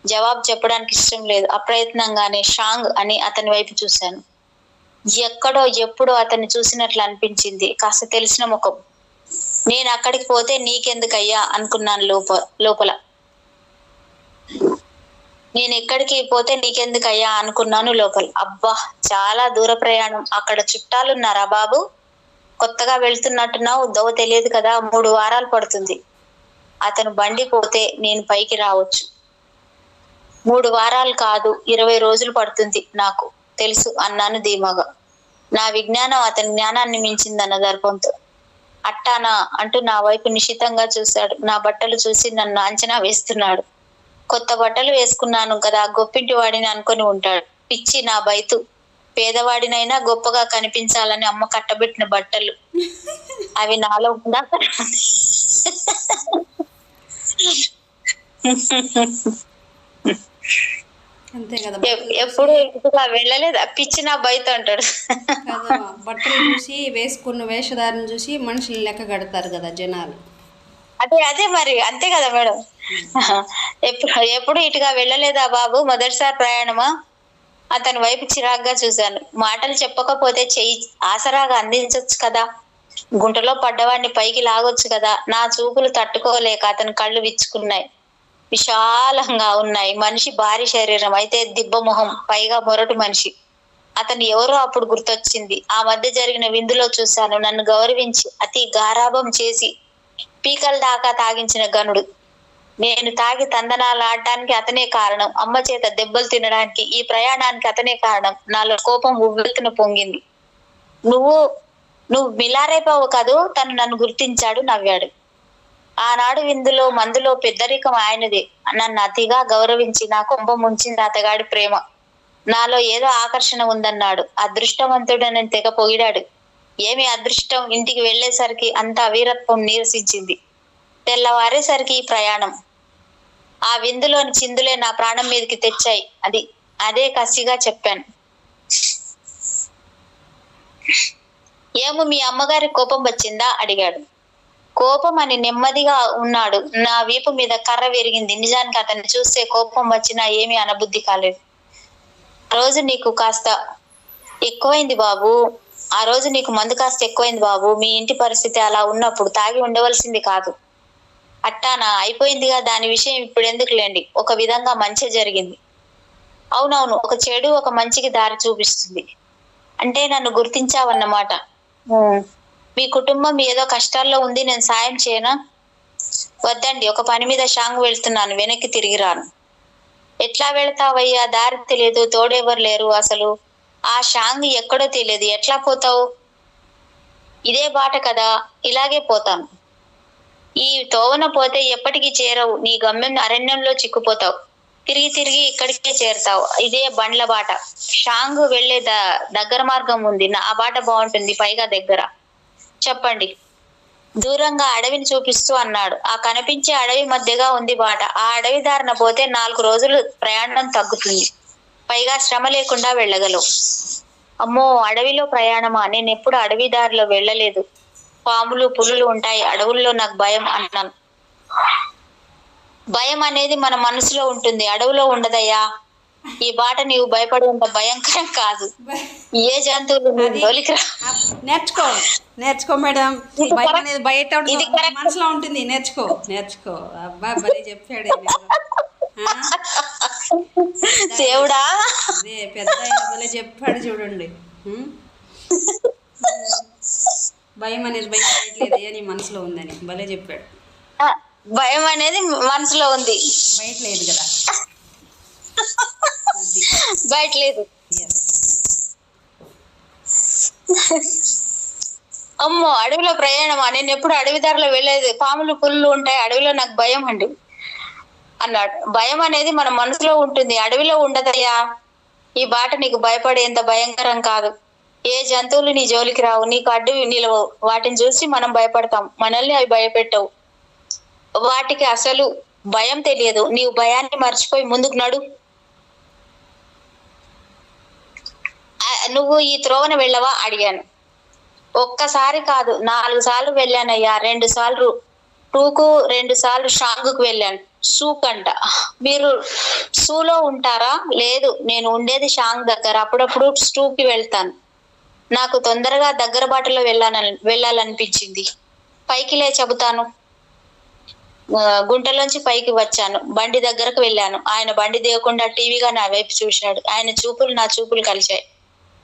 జవాబు చెప్పడానికి ఇష్టం లేదు. అప్రయత్నంగానే షాంగ్ అని అతని వైపు చూశాను. ఎక్కడో ఎప్పుడో అతన్ని చూసినట్లు అనిపించింది. కాస్త తెలిసిన ముఖం. నేను అక్కడికి పోతే నీకెందుకయ్యా అనుకున్నాను లోపల. నేను ఎక్కడికి పోతే నీకెందుకయ్యా అనుకున్నాను లోపల. అబ్బా, చాలా దూర ప్రయాణం. అక్కడ చుట్టాలున్నారా బాబు? కొత్తగా వెళ్తున్నట్టున్నావు, దోవ తెలియదు కదా. 3 వారాలు పడుతుంది. అతను బండి పోతే నేను పైకి రావచ్చు. 3 వారాలు కాదు, 20 రోజులు పడుతుంది నాకు తెలుసు అన్నాను ధీమాగా. నా విజ్ఞానం అతని జ్ఞానాన్ని మించిందన్న దర్పంతో. అట్టానా అంటూ నా వైపు నిశితంగా చూశాడు. నా బట్టలు చూసి నన్ను అంచనా వేస్తున్నాడు. కొత్త బట్టలు వేసుకున్నాను కదా, గొప్పింటి వాడిని అనుకొని ఉంటాడు. పిచ్చి నా బైతు. పేదవాడినైనా గొప్పగా కనిపించాలని అమ్మ కట్టబెట్టిన బట్టలు అవి నాలో ఉందా? అంతే కదా. ఎప్పుడు ఇటుగా వెళ్ళలేదు. పిచ్చి నా బైతు అంటాడు. బట్టలు చూసి వేసుకున్న వేషధారణ చూసి మనుషులు లెక్క కడతారు కదా జనాలు. అదే మరి, అంతే కదా మేడం. ఎప్పుడు ఇటుగా వెళ్ళలేదా బాబు? మొదటిసారి ప్రయాణమా? అతని వైపు చిరాగ్గా చూశాను. మాటలు చెప్పకపోతే చెయ్యి ఆసరాగా అందించొచ్చు కదా, గుంటలో పడ్డవాడిని పైకి లాగొచ్చు కదా. నా చూపులు తట్టుకోలేక అతని కళ్ళు విచ్చుకున్నాయి. విశాలంగా ఉన్నాయి. మనిషి భారీ శరీరం, అయితే దిబ్బమొహం, పైగా మొరటు మనిషి. అతను ఎవరో అప్పుడు గుర్తొచ్చింది. ఆ మధ్య జరిగిన విందులో చూశాను. నన్ను గౌరవించి అతి గారాభం చేసి పీకల దాకా తాగించిన గనుడు. నేను తాగి తందనాలు ఆడటానికి అతనే కారణం. అమ్మ చేత దెబ్బలు తినడానికి, ఈ ప్రయాణానికి అతనే కారణం. నాలో కోపం ఉవ్వెత్తున పొంగింది. నువ్వు మిలారైపోవు కదూ. తను నన్ను గుర్తించాడు, నవ్వాడు. ఆనాడు విందులో మందులో పెద్దరికం ఆయనదే. నన్ను అతిగా గౌరవించి నా కొంప ముంచింది అతగాడి ప్రేమ. నాలో ఏదో ఆకర్షణ ఉందన్నాడు. అదృష్టవంతుడని తెగ పొగిడాడు. ఏమి అదృష్టం? ఇంటికి వెళ్లేసరికి అంత వీరత్వం నీరసించింది. తెల్లవారేసరికి ఈ ప్రయాణం. ఆ విందులోని చిందులే నా ప్రాణం మీదకి తెచ్చాయి. అదే కసిగా చెప్పాను. ఏమో, మీ అమ్మగారి కోపం వచ్చిందా అడిగాడు. కోపం అని నెమ్మదిగా ఉన్నాడు. నా వీపు మీద కర్ర విరిగింది. నిజానికి అతన్ని చూస్తే కోపం వచ్చినా ఏమీ అనబుద్ధి కాలేదు. ఆ రోజు నీకు మందు కాస్త ఎక్కువైంది బాబు. మీ ఇంటి పరిస్థితి అలా ఉన్నప్పుడు తాగి ఉండవలసింది కాదు. అట్టానా? అయిపోయిందిగా, దాని విషయం ఇప్పుడు ఎందుకులేండి. ఒక విధంగా మంచి జరిగింది. అవునవును, ఒక చెడు ఒక మంచికి దారి చూపిస్తుంది. అంటే నన్ను గుర్తించావన్నమాట. మీ కుటుంబం ఏదో కష్టాల్లో ఉంది, నేను సాయం చేయనా? వద్దండి, ఒక పని మీద షాంగ్ వెళ్తున్నాను, వెనక్కి తిరిగి రాను. ఎట్లా వెళ్తావయ్యా? దారి తెలియదు, తోడెవరు లేరు. అసలు ఆ షాంగ్ ఎక్కడో తెలియదు. ఎట్లా పోతావు? ఇదే బాట కదా, ఇలాగే పోతాను. ఈ తోవన పోతే ఎప్పటికీ చేరవు. నీ గమ్యం అరణ్యంలో చిక్కుపోతావు. తిరిగి ఇక్కడికే చేరుతావు. ఇదే బండ్ల బాట. షాంగ్ వెళ్లే దగ్గర మార్గం ఉంది. ఆ బాట బాగుంటుంది, పైగా దగ్గర. చెప్పండి. దూరంగా అడవిని చూపిస్తూ అన్నాడు. ఆ కనిపించే అడవి మధ్యగా ఉంది బాట. ఆ అడవి దారిన పోతే 4 రోజులు ప్రయాణం తగ్గుతుంది. పైగా శ్రమ లేకుండా వెళ్ళగలవు. అమ్మో, అడవిలో ప్రయాణమా? నేను ఎప్పుడు అడవి దారిలో వెళ్ళలేదు. పాములు పులులు ఉంటాయి అడవుల్లో, నాకు భయం అన్నాను. భయం అనేది మన మనసులో ఉంటుంది, అడవిలో ఉండదయ్యా. ఈ బాట నీవు భయపడేంత భయంకరం కాదు. ఏ జంతువులు నేర్చుకో మేడం. భయం అనేది బయట మనసులో ఉంటుంది. నేర్చుకో. అబ్బా, బలి చెప్పాడు దేవుడా. అదే పెద్ద బలి చెప్పాడు చూడండి. భయం అనేది బయటలేదు అని మనసులో ఉందని భలే చెప్పాడు. భయం అనేది మనసులో ఉంది, బయట లేదు కదా. బయట లేదు. అమ్మో, అడవిలో ప్రయాణమా? నేను ఎప్పుడు అడవి దారిలో వెళ్ళలేదు. పాములు పుల్లు ఉంటాయి అడవిలో, నాకు భయం అండి అన్నాడు. భయం అనేది మన మనసులో ఉంటుంది, అడవిలో ఉండదయ్యా. ఈ బాట నీకు భయపడేంత భయంకరం కాదు. ఏ జంతువులు నీ జోలికి రావు, నీకు అడ్డు నిలవవు. వాటిని చూసి మనం భయపడతాం, మనల్ని అవి భయపెట్టవు. వాటికి అసలు భయం తెలియదు. నీవు భయాన్ని మర్చిపోయి ముందుకు నడు. నువ్వు ఈ త్రోవన వెళ్ళవా అడిగాను. ఒక్కసారి కాదు, 4 సార్లు వెళ్ళానయ్యా. 2 సార్లు టూకు, 2 సార్లు షాంగుకు వెళ్ళాను. సూకంట. మీరు సూలో ఉంటారా? లేదు, నేను ఉండేది షాంగ్ దగ్గర. అప్పుడప్పుడు స్టూకి వెళ్తాను. నాకు తొందరగా దగ్గర బాటలో వెళ్ళాలనిపించింది. పైకి లే చెబుతాను. గుంటలోంచి పైకి వచ్చాను. బండి దగ్గరకు వెళ్ళాను. ఆయన బండి దిగకుండా టీవీగా నా వైపు చూశాడు. ఆయన చూపులు నా చూపులు కలిశాయి.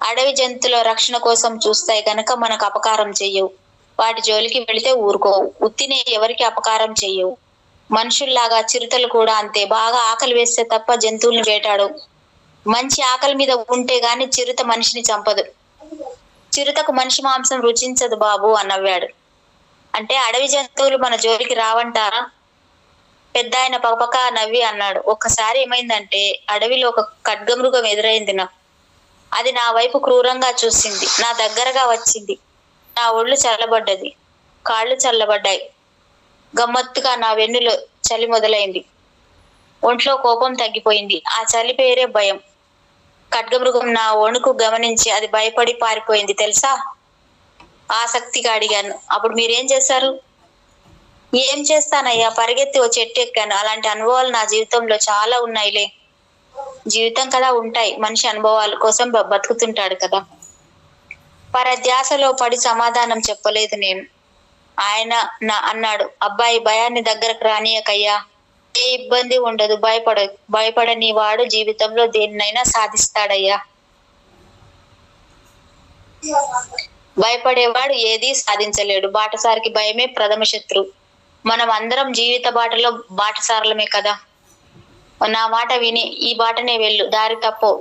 అడవి జంతువుల రక్షణ కోసం చూస్తాయి గనక మనకు అపకారం చెయ్యవు. వాటి జోలికి వెళితే ఊరుకోవు. ఉత్తినే ఎవరికి అపకారం చెయ్యవు. మనుషుల్లాగా చిరుతలు కూడా అంతే. బాగా ఆకలి వేస్తే తప్ప జంతువుల్ని వేటాడవు. మంచి ఆకలి మీద ఉంటే గాని చిరుత మనిషిని చంపదు. చిరుతకు మనిషి మాంసం రుచించదు బాబు అన్నవ్వాడు. అంటే అడవి జంతువులు మన జోలికి రావంటారా? పెద్ద ఆయన పకపక నవ్వి అన్నాడు. ఒక్కసారి ఏమైందంటే అడవిలో ఒక ఖడ్గమృగం ఎదురైంది నాకు. అది నా వైపు క్రూరంగా చూసింది. నా దగ్గరగా వచ్చింది. నా ఒళ్ళు చల్లబడ్డది, కాళ్ళు చల్లబడ్డాయి. గమ్మత్తుగా నా వెన్నులో చలి మొదలైంది. ఒంట్లో కోపం తగ్గిపోయింది. ఆ చలి పేరే భయం. ఖడ్గమృగం నా వణుకు గమనించి అది భయపడి పారిపోయింది తెలుసా? ఆసక్తిగా అడిగాను. అప్పుడు మీరేం చేశారు? ఏం చేస్తానయ్యా, పరిగెత్తి ఓ చెట్టు ఎక్కాను. అలాంటి అనుభవాలు నా జీవితంలో చాలా ఉన్నాయిలే. జీవితం కదా, ఉంటాయి. మనిషి అనుభవాల కోసం బతుకుతుంటాడు కదా. పరధ్యాసలో పడి సమాధానం చెప్పలేదు నేను. ఆయన అన్నాడు. అబ్బాయి, భయాన్ని దగ్గరకు రానియకయ్యా. ఏ ఇబ్బంది ఉండదు. భయపడని వాడు జీవితంలో దేన్నైనా సాధిస్తాడయ్యా. భయపడేవాడు ఏదీ సాధించలేడు. బాటసారికి భయమే ప్రథమ శత్రువు. మనం అందరం జీవిత బాటలో బాటసారులమే కదా. నా మాట విని ఈ బాటనే వెళ్ళు. దారి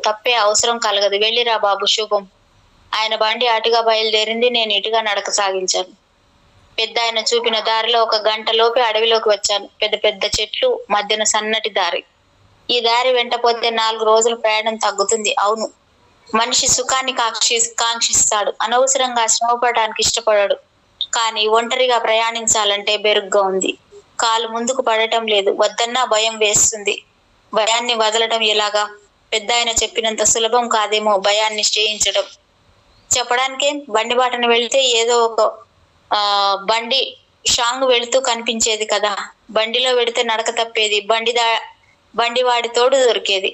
తప్పే అవసరం కలగదు. వెళ్ళిరా బాబు, శుభం. ఆయన బండి అటుగా బయలుదేరింది. నేను ఇటుగా నడక సాగించాను. పెద్ద ఆయన చూపిన దారిలో 1 గంటలోపే అడవిలోకి వచ్చాను. పెద్ద పెద్ద చెట్లు మధ్యన సన్నటి దారి. ఈ దారి వెంట పోతే 4 రోజుల ప్రయాణం తగ్గుతుంది. అవును, మనిషి సుఖాన్ని కాంక్షిస్తాడు. అనవసరంగా శ్రమపడడానికి ఇష్టపడాడు. కానీ ఒంటరిగా ప్రయాణించాలంటే బెరుగ్గా ఉంది. కాలు ముందుకు పడటం లేదు. వద్దన్నా భయం వేస్తుంది. భయాన్ని వదలడం ఎలాగా? పెద్ద ఆయన చెప్పినంత సులభం కాదేమో భయాన్ని జయించడం. చెప్పడానికేం, బండి బాటను వెళితే ఏదో ఒక బండి షాంగ్ వెళుతూ కనిపించేది కదా. బండిలో వెడితే నడక తప్పేది. బండి వాడి తోడు దొరికేది.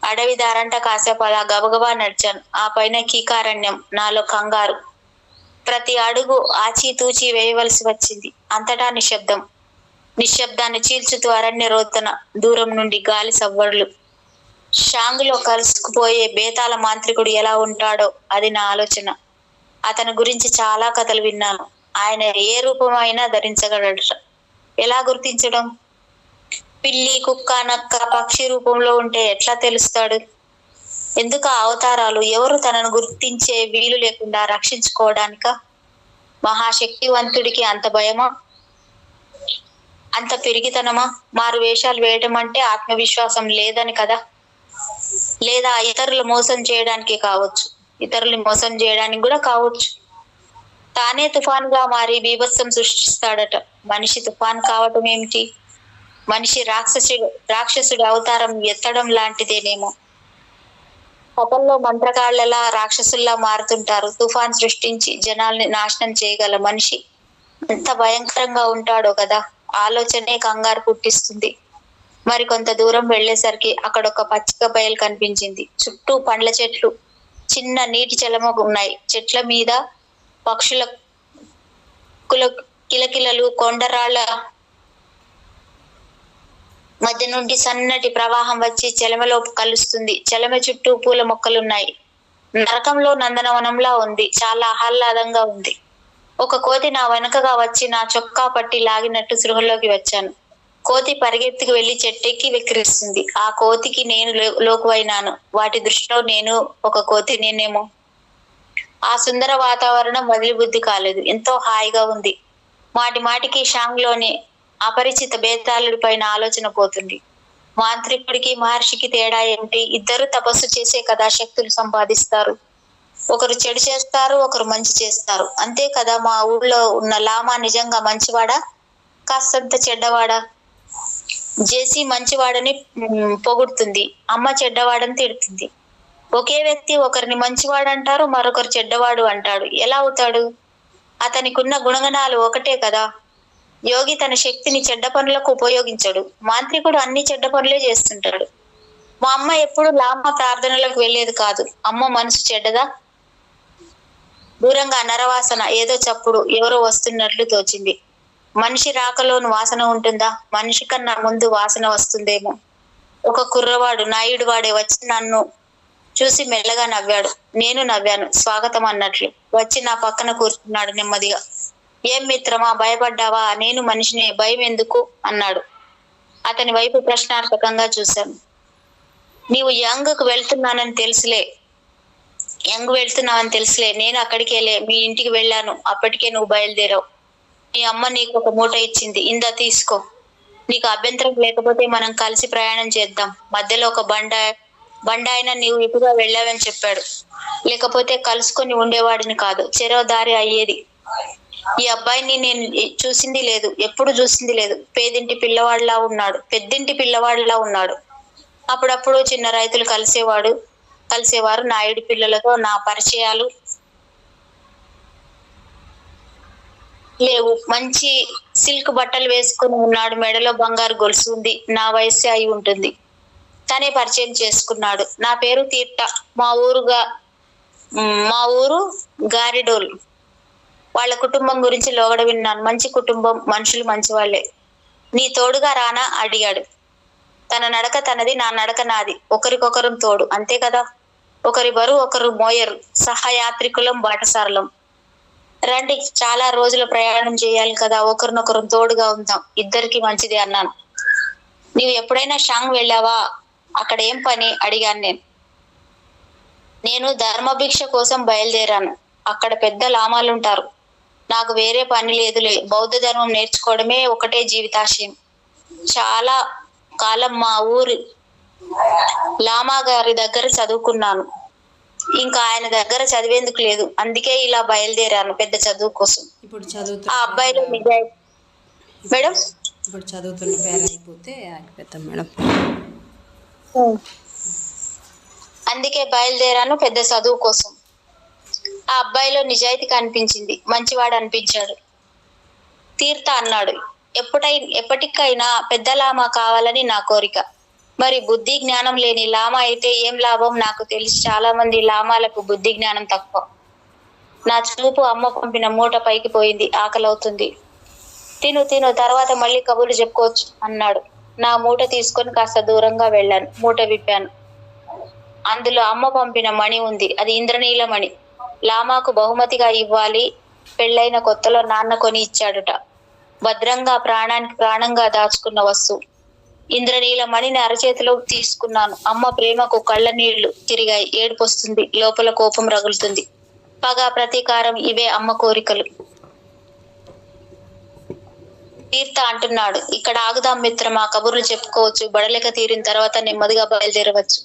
అడవి దారంట కాసేపు అలా గబగబా నడిచాను. ఆ పైన కీకారణ్యం, నాలో కంగారు. ప్రతి అడుగు ఆచితూచి వేయవలసి వచ్చింది. అంతటా నిశ్శబ్దం. నిశ్శబ్దాన్ని చీల్చుతూ అరణ్య రోదన, దూరం నుండి గాలి సవ్వడులు. షాంగులో కలుసుకుపోయే బేతాళ మాంత్రికుడు ఎలా ఉంటాడో అది నా ఆలోచన. అతని గురించి చాలా కథలు విన్నాను. ఆయన ఏ రూపమైనా ధరించగలడట. ఎలా గుర్తించడం? పిల్లి, కుక్క, నక్క, పక్షి రూపంలో ఉంటే ఎట్లా తెలుస్తాడు? ఎందుకు అవతారాలు? ఎవరు తనను గుర్తించే వీలు లేకుండా రక్షించుకోవడానిక? మహాశక్తివంతుడికి అంత భయమా? అంత పెరిగితనమా? మారు వేషాలు వేయటం అంటే ఆత్మవిశ్వాసం లేదని కదా. లేదా ఇతరులు మోసం చేయడానికి కావచ్చు. ఇతరుల్ని మోసం చేయడానికి కూడా కావచ్చు. తానే తుఫాన్గా మారి బీభత్సం సృష్టిస్తాడట. మనిషి తుఫాన్ కావటం ఏమిటి? మనిషి రాక్షసుడి అవతారం ఎత్తడం లాంటిదేనేమో. కథల్లో మంత్రగాళ్ళలా రాక్షసుల్లా మారుతుంటారు. తుఫాన్ సృష్టించి జనాల్ని నాశనం చేయగల మనిషి ఎంత భయంకరంగా ఉంటాడో కదా. ఆలోచనే కంగారు పుట్టిస్తుంది. మరి కొంత దూరం వెళ్ళేసరికి అక్కడ ఒక పచ్చిక బయలు కనిపించింది. చుట్టూ పండ్ల చెట్లు, చిన్న నీటి చలమ ఉన్నాయి. చెట్ల మీద పక్షుల కిలకిలలు, కొండరాళ్ల మధ్య నుండి సన్నటి ప్రవాహం వచ్చి చెలమలో కలుస్తుంది. చెలమ చుట్టూ పూల మొక్కలున్నాయి. నరకంలో నందనవనంలా ఉంది. చాలా ఆహ్లాదంగా ఉంది. ఒక కోతి నా వెనకగా వచ్చి నా చొక్కా పట్టి లాగినట్టు సృహలోకి వచ్చాను. కోతి పరిగెత్తుకు వెళ్లి చెట్టెక్కి వెక్కిరిస్తుంది. ఆ కోతికి నేను లోకువైనాను. వాటి దృష్టిలో నేను ఒక కోతినేనేమో. ఆ సుందర వాతావరణం వదిలి బుద్ధి కాలేదు. ఎంతో హాయిగా ఉంది. మాటి మాటికి షాంగ్లోని అపరిచిత బేతాళుడి పైన ఆలోచన పోతుంది. మాంత్రికుడికి మహర్షికి తేడా ఏమిటి? ఇద్దరు తపస్సు చేసే కదా శక్తులు సంపాదిస్తారు. ఒకరు చెడు చేస్తారు, ఒకరు మంచి చేస్తారు. అంతే కదా. మా ఊళ్ళో ఉన్న లామా నిజంగా మంచివాడా, కాస్తంత చెడ్డవాడా? జేసీ మంచివాడని పొగుడుతుంది, అమ్మ చెడ్డవాడని తిడుతుంది. ఒకే వ్యక్తి ఒకరిని మంచివాడు అంటారు, మరొకరు చెడ్డవాడు అంటాడు. ఎలా అవుతాడు? అతనికున్న గుణగణాలు ఒకటే కదా. యోగి తన శక్తిని చెడ్డ పనులకు ఉపయోగించడు, మాంత్రికుడు అన్ని చెడ్డ పనులే చేస్తుంటాడు. మా అమ్మ ఎప్పుడు లామా ప్రార్థనలకు వెళ్ళేది కాదు. అమ్మ మనసు చెడ్డదా? దూరంగా నరవాసన, ఏదో చప్పుడు, ఎవరో వస్తున్నట్లు తోచింది. మనిషి రాకలోను వాసన ఉంటుందా? మనిషి కన్నా ముందు వాసన వస్తుందేమో. ఒక కుర్రవాడు, నాయుడు వాడే, వచ్చి నన్ను చూసి మెల్లగా నవ్వాడు. నేను నవ్వాను, స్వాగతం అన్నట్లు. వచ్చి నా పక్కన కూర్చున్నాడు నెమ్మదిగా. ఏం మిత్రమా, భయపడ్డావా? నేను మనిషినే, భయం ఎందుకు అన్నాడు. అతని వైపు ప్రశ్నార్థకంగా చూశాను. నీవు యంగ్కు వెళ్తున్నావని తెలుసులే. నేను అక్కడికేలే, మీ ఇంటికి వెళ్ళాను. అప్పటికే నువ్వు బయలుదేరావు. నీ అమ్మ నీకు ఒక మూట ఇచ్చింది, ఇందా తీసుకో. నీకు అభ్యంతరం లేకపోతే మనం కలిసి ప్రయాణం చేద్దాం. మధ్యలో ఒక బండాయన నీవు ఇటుగా వెళ్ళావని చెప్పాడు. లేకపోతే కలుసుకొని ఉండేవాడిని కాదు, చెరో దారి అయ్యేది. ఈ అబ్బాయిని నేను చూసింది లేదు, ఎప్పుడు చూసింది లేదు. పెద్దింటి పిల్లవాడిలా ఉన్నాడు. అప్పుడప్పుడు చిన్న రైతులు కలిసేవారు. నాయుడి పిల్లలతో నా పరిచయాలు లేవు. మంచి సిల్క్ బట్టలు వేసుకుని ఉన్నాడు, మెడలో బంగారు గొలుసు ఉంది. నా వయస్సే అయి ఉంటుంది. తనే పరిచయం చేసుకున్నాడు. నా పేరు తీర్ట, మా ఊరు గారిడోల్. వాళ్ళ కుటుంబం గురించి లోగడ విన్నాను. మంచి కుటుంబం, మనుషులు మంచివాళ్లే. నీ తోడుగా రానా అడిగాడు. తన నడక తనది, నా నడక నాది. ఒకరికొకరు తోడు, అంతే కదా. ఒకరి బరువు ఒకరు మోయరు. సహయాత్రికులం, బాటసారులం. రండి, చాలా రోజుల ప్రయాణం చేయాలి కదా, ఒకరినొకరు తోడుగా ఉందాం, ఇద్దరికి మంచిది అన్నాను. నీవు ఎప్పుడైనా షాంగ్ వెళ్ళావా? అక్కడ ఏం పని అడిగాను. నేను ధర్మభిక్ష కోసం బయలుదేరాను. అక్కడ పెద్ద లామాలుంటారు. నాకు వేరే పని లేదులే. బౌద్ధ ధర్మం నేర్చుకోవడమే ఒకటే జీవితాశయం. చాలా కాలం మా ఊరి లామా గారి దగ్గర చదువుకున్నాను. ఇంకా ఆయన దగ్గర చదివేందుకు లేదు. అందుకే ఇలా బయలుదేరాను, పెద్ద చదువు కోసం. ఆ అబ్బాయిలో నిజాయితీ మేడం. ఇప్పుడు చదువుతున్న పేరు అయిపోతే ఆగిపోతాం మేడం. అందుకే బయలుదేరాను, పెద్ద చదువు కోసం. ఆ అబ్బాయిలో నిజాయితీ కనిపించింది, మంచివాడు అనిపించాడు. తీర్థ అన్నాడు, ఎప్పటికైనా పెద్ద లామా కావాలని నా కోరిక. మరి బుద్ధి జ్ఞానం లేని లామా అయితే ఏం లాభం? నాకు తెలిసి చాలా మంది లామాలకు బుద్ధి జ్ఞానం తక్కువ. నా చూపు అమ్మ పంపిన మూట పైకి పోయింది. ఆకలవుతుంది. తిను, తర్వాత మళ్ళీ కబుర్లు చెప్పుకోవచ్చు అన్నాడు. నా మూట తీసుకొని కాస్త దూరంగా వెళ్ళాను. మూట విప్పాను. అందులో అమ్మ పంపిన మణి ఉంది. అది ఇంద్రనీల మణి. లామాకు బహుమతిగా ఇవ్వాలి. పెళ్ళైన కొత్తలో నాన్న కొని ఇచ్చాడుట. భద్రంగా ప్రాణానికి ప్రాణంగా దాచుకున్న వస్తువు. ఇంద్రనీల మణిని అరచేతిలో తీసుకున్నాను. అమ్మ ప్రేమకు కళ్ళ నీళ్లు తిరిగాయి. ఏడుపొస్తుంది, లోపల కోపం రగులుతుంది. పగ, ప్రతీకారం, ఇవే అమ్మ కోరికలు. తీర్థ అంటున్నాడు, ఇక్కడ ఆగుదాం మిత్రమా, కబుర్లు చెప్పుకోవచ్చు. బడలెక్క తీరిన తర్వాత నెమ్మదిగా బయలుదేరవచ్చు.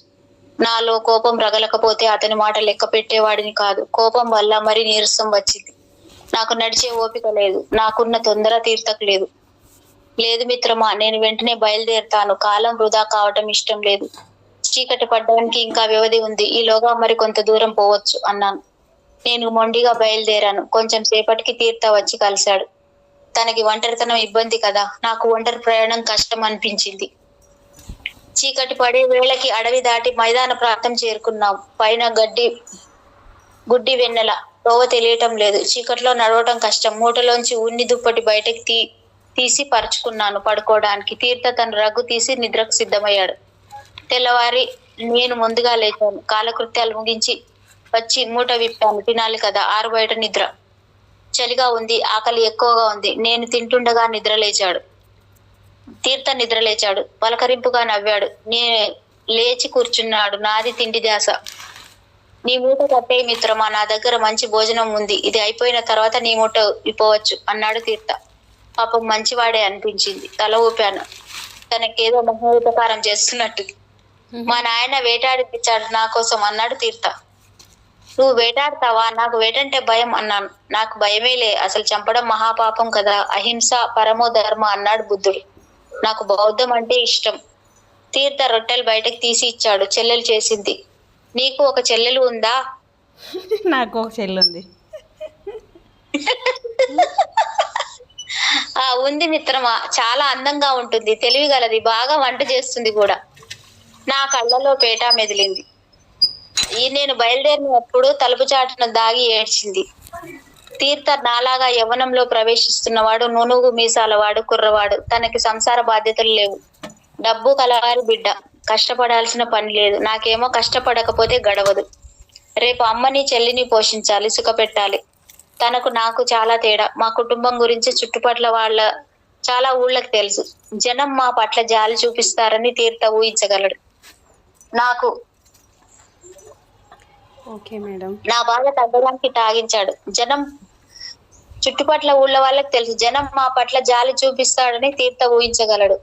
నాలో కోపం రగలకపోతే అతని మాట లెక్క పెట్టేవాడిని కాదు. కోపం వల్ల మరి నీరసం వచ్చింది. నాకు నడిచే ఓపిక లేదు. నాకున్న తొందర తీర్థకు లేదు. లేదు మిత్రమా, నేను వెంటనే బయలుదేరుతాను. కాలం వృధా కావటం ఇష్టం లేదు. చీకటి పడ్డానికి ఇంకా వ్యవధి ఉంది. ఈలోగా మరి కొంత దూరం పోవచ్చు అన్నాను. నేను మొండిగా బయలుదేరాను. కొంచెం సేపటికి తీర్థ వచ్చి కలిశాడు. తనకి ఒంటరితనం ఇబ్బంది కదా. నాకు ఒంటరి ప్రయాణం కష్టం అనిపించింది. చీకటి పడే వేళకి అడవి దాటి మైదాన ప్రాంతం చేరుకున్నాం. పైన గుడ్డి వెన్నెల. తోవ తెలియటం లేదు. చీకట్లో నడవటం కష్టం. మూటలోంచి ఉన్ని దుప్పటి బయటకి తీసి పరుచుకున్నాను పడుకోవడానికి. తీర్థ తన రగ్గు తీసి నిద్రకు సిద్ధమయ్యాడు. తెల్లవారి నేను ముందుగా లేచాను. కాలకృత్యాలు ముగించి వచ్చి మూట విప్పాను. తినాలి కదా, ఆరు బయట నిద్ర. చలిగా ఉంది, ఆకలి ఎక్కువగా ఉంది. నేను తింటుండగా తీర్థ నిద్ర లేచాడు. పలకరింపుగా నవ్వాడు. లేచి కూర్చున్నాడు. నాది తిండి ధ్యాస. నీ మూట కట్టేయి మిత్రమా, నా దగ్గర మంచి భోజనం ఉంది, ఇది అయిపోయిన తర్వాత నీ మూట ఇప్పవచ్చు అన్నాడు తీర్థ. పాపం మంచివాడే అనిపించింది. తల ఊపాను, తనకేదో మహోపకారం చేస్తున్నట్టు. మా నాయన వేటాడిపించాడు నా కోసం అన్నాడు తీర్థ. నువ్వు వేటాడతావా? నాకు వేటంటే భయం అన్నాను. నాకు భయమేలే, అసలు చంపడం మహాపాపం కదా, అహింస పరమో ధర్మ అన్నాడు బుద్ధుడు. నాకు బౌద్ధం అంటే ఇష్టం. తీర్థ రొట్టెలు బయటకు తీసి ఇచ్చాడు. చెల్లెలు చేసింది. నీకు ఒక చెల్లెలు ఉందా? నాకు ఒక చెల్లి ఉంది. ఉంది మిత్రమా, చాలా అందంగా ఉంటుంది, తెలివిగలది, బాగా వంట చేస్తుంది కూడా. నా కళ్ళలో పేట మెదిలింది. నేను బయలుదేరినప్పుడు తలుపు చాటున దాగి ఏడ్చింది. తీర్థ నాలాగా యవ్వనంలో ప్రవేశిస్తున్నవాడు, నునుగు మీసాలవాడు, కుర్రవాడు. తనకి సంసార బాధ్యతలు లేవు. డబ్బు కలవారి బిడ్డ, కష్టపడాల్సిన పని లేదు. నాకేమో కష్టపడకపోతే గడవదు. రేపు అమ్మని చెల్లిని పోషించాలి, సుఖ పెట్టాలి. తనకు నాకు చాలా తేడా. మా కుటుంబం గురించి చుట్టుపట్ల వాళ్ళ చాలా ఊళ్ళకి తెలుసు. జనం మా పట్ల జాలి చూపిస్తారని తీర్థ ఊహించగలడు. నాకు ఓకే మేడం. నా బాధ తగ్గడానికి తాగించాడు. జనం చుట్టుపట్ల ఊళ్ళ వాళ్ళకి తెలుసు. జనం మా పట్ల జాలి చూపిస్తాడని తీర్థ ఊహించగలడు.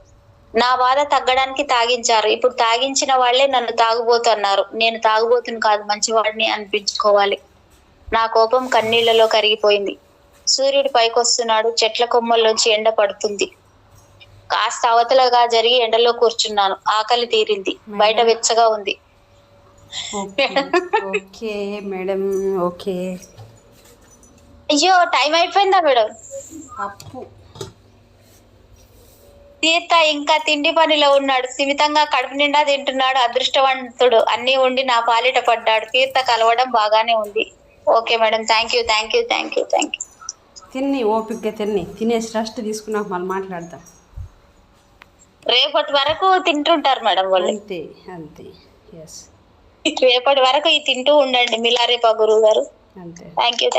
నా బాధ తగ్గడానికి తాగించారు. ఇప్పుడు తాగించిన వాళ్లే నన్ను తాగుబోతు అన్నారు. నేను తాగుబోతుని కాదు, మంచివాడిని అనిపించుకోవాలి. నా కోపం కన్నీళ్లలో కరిగిపోయింది. సూర్యుడు పైకొస్తున్నాడు. చెట్ల కొమ్మల్లోంచి ఎండ పడుతుంది. కాస్త అవతలగా జరిగి ఎండలో కూర్చున్నాను. ఆకలి తీరింది. బయట వెచ్చగా ఉంది. Okay madam. ఓకే. అయ్యో, టైం అయిపోయిందా మేడం? అప్పు తీర్థ ఇంకా తిండి పనిలో ఉన్నాడు. స్థిమితంగా కడుపు నిండా తింటున్నాడు. అదృష్టవంతుడు. అన్ని ఉండి నా పాలిట పడ్డాడు. తీర్థ కలవడం బాగానే ఉంది. Okay madam, thank you. తిని ఓపికగా తినేసి రెస్ట్ తీసుకున్నాక మళ్ళీ మాట్లాడతాం. రేపటి వరకు తింటుంటారు మేడం వాళ్ళు. అంతే. ఎస్, రేపటి వరకు ఈ తింటూ ఉండండి మిలారేపా గురువు గారు. అంతే. Thank you.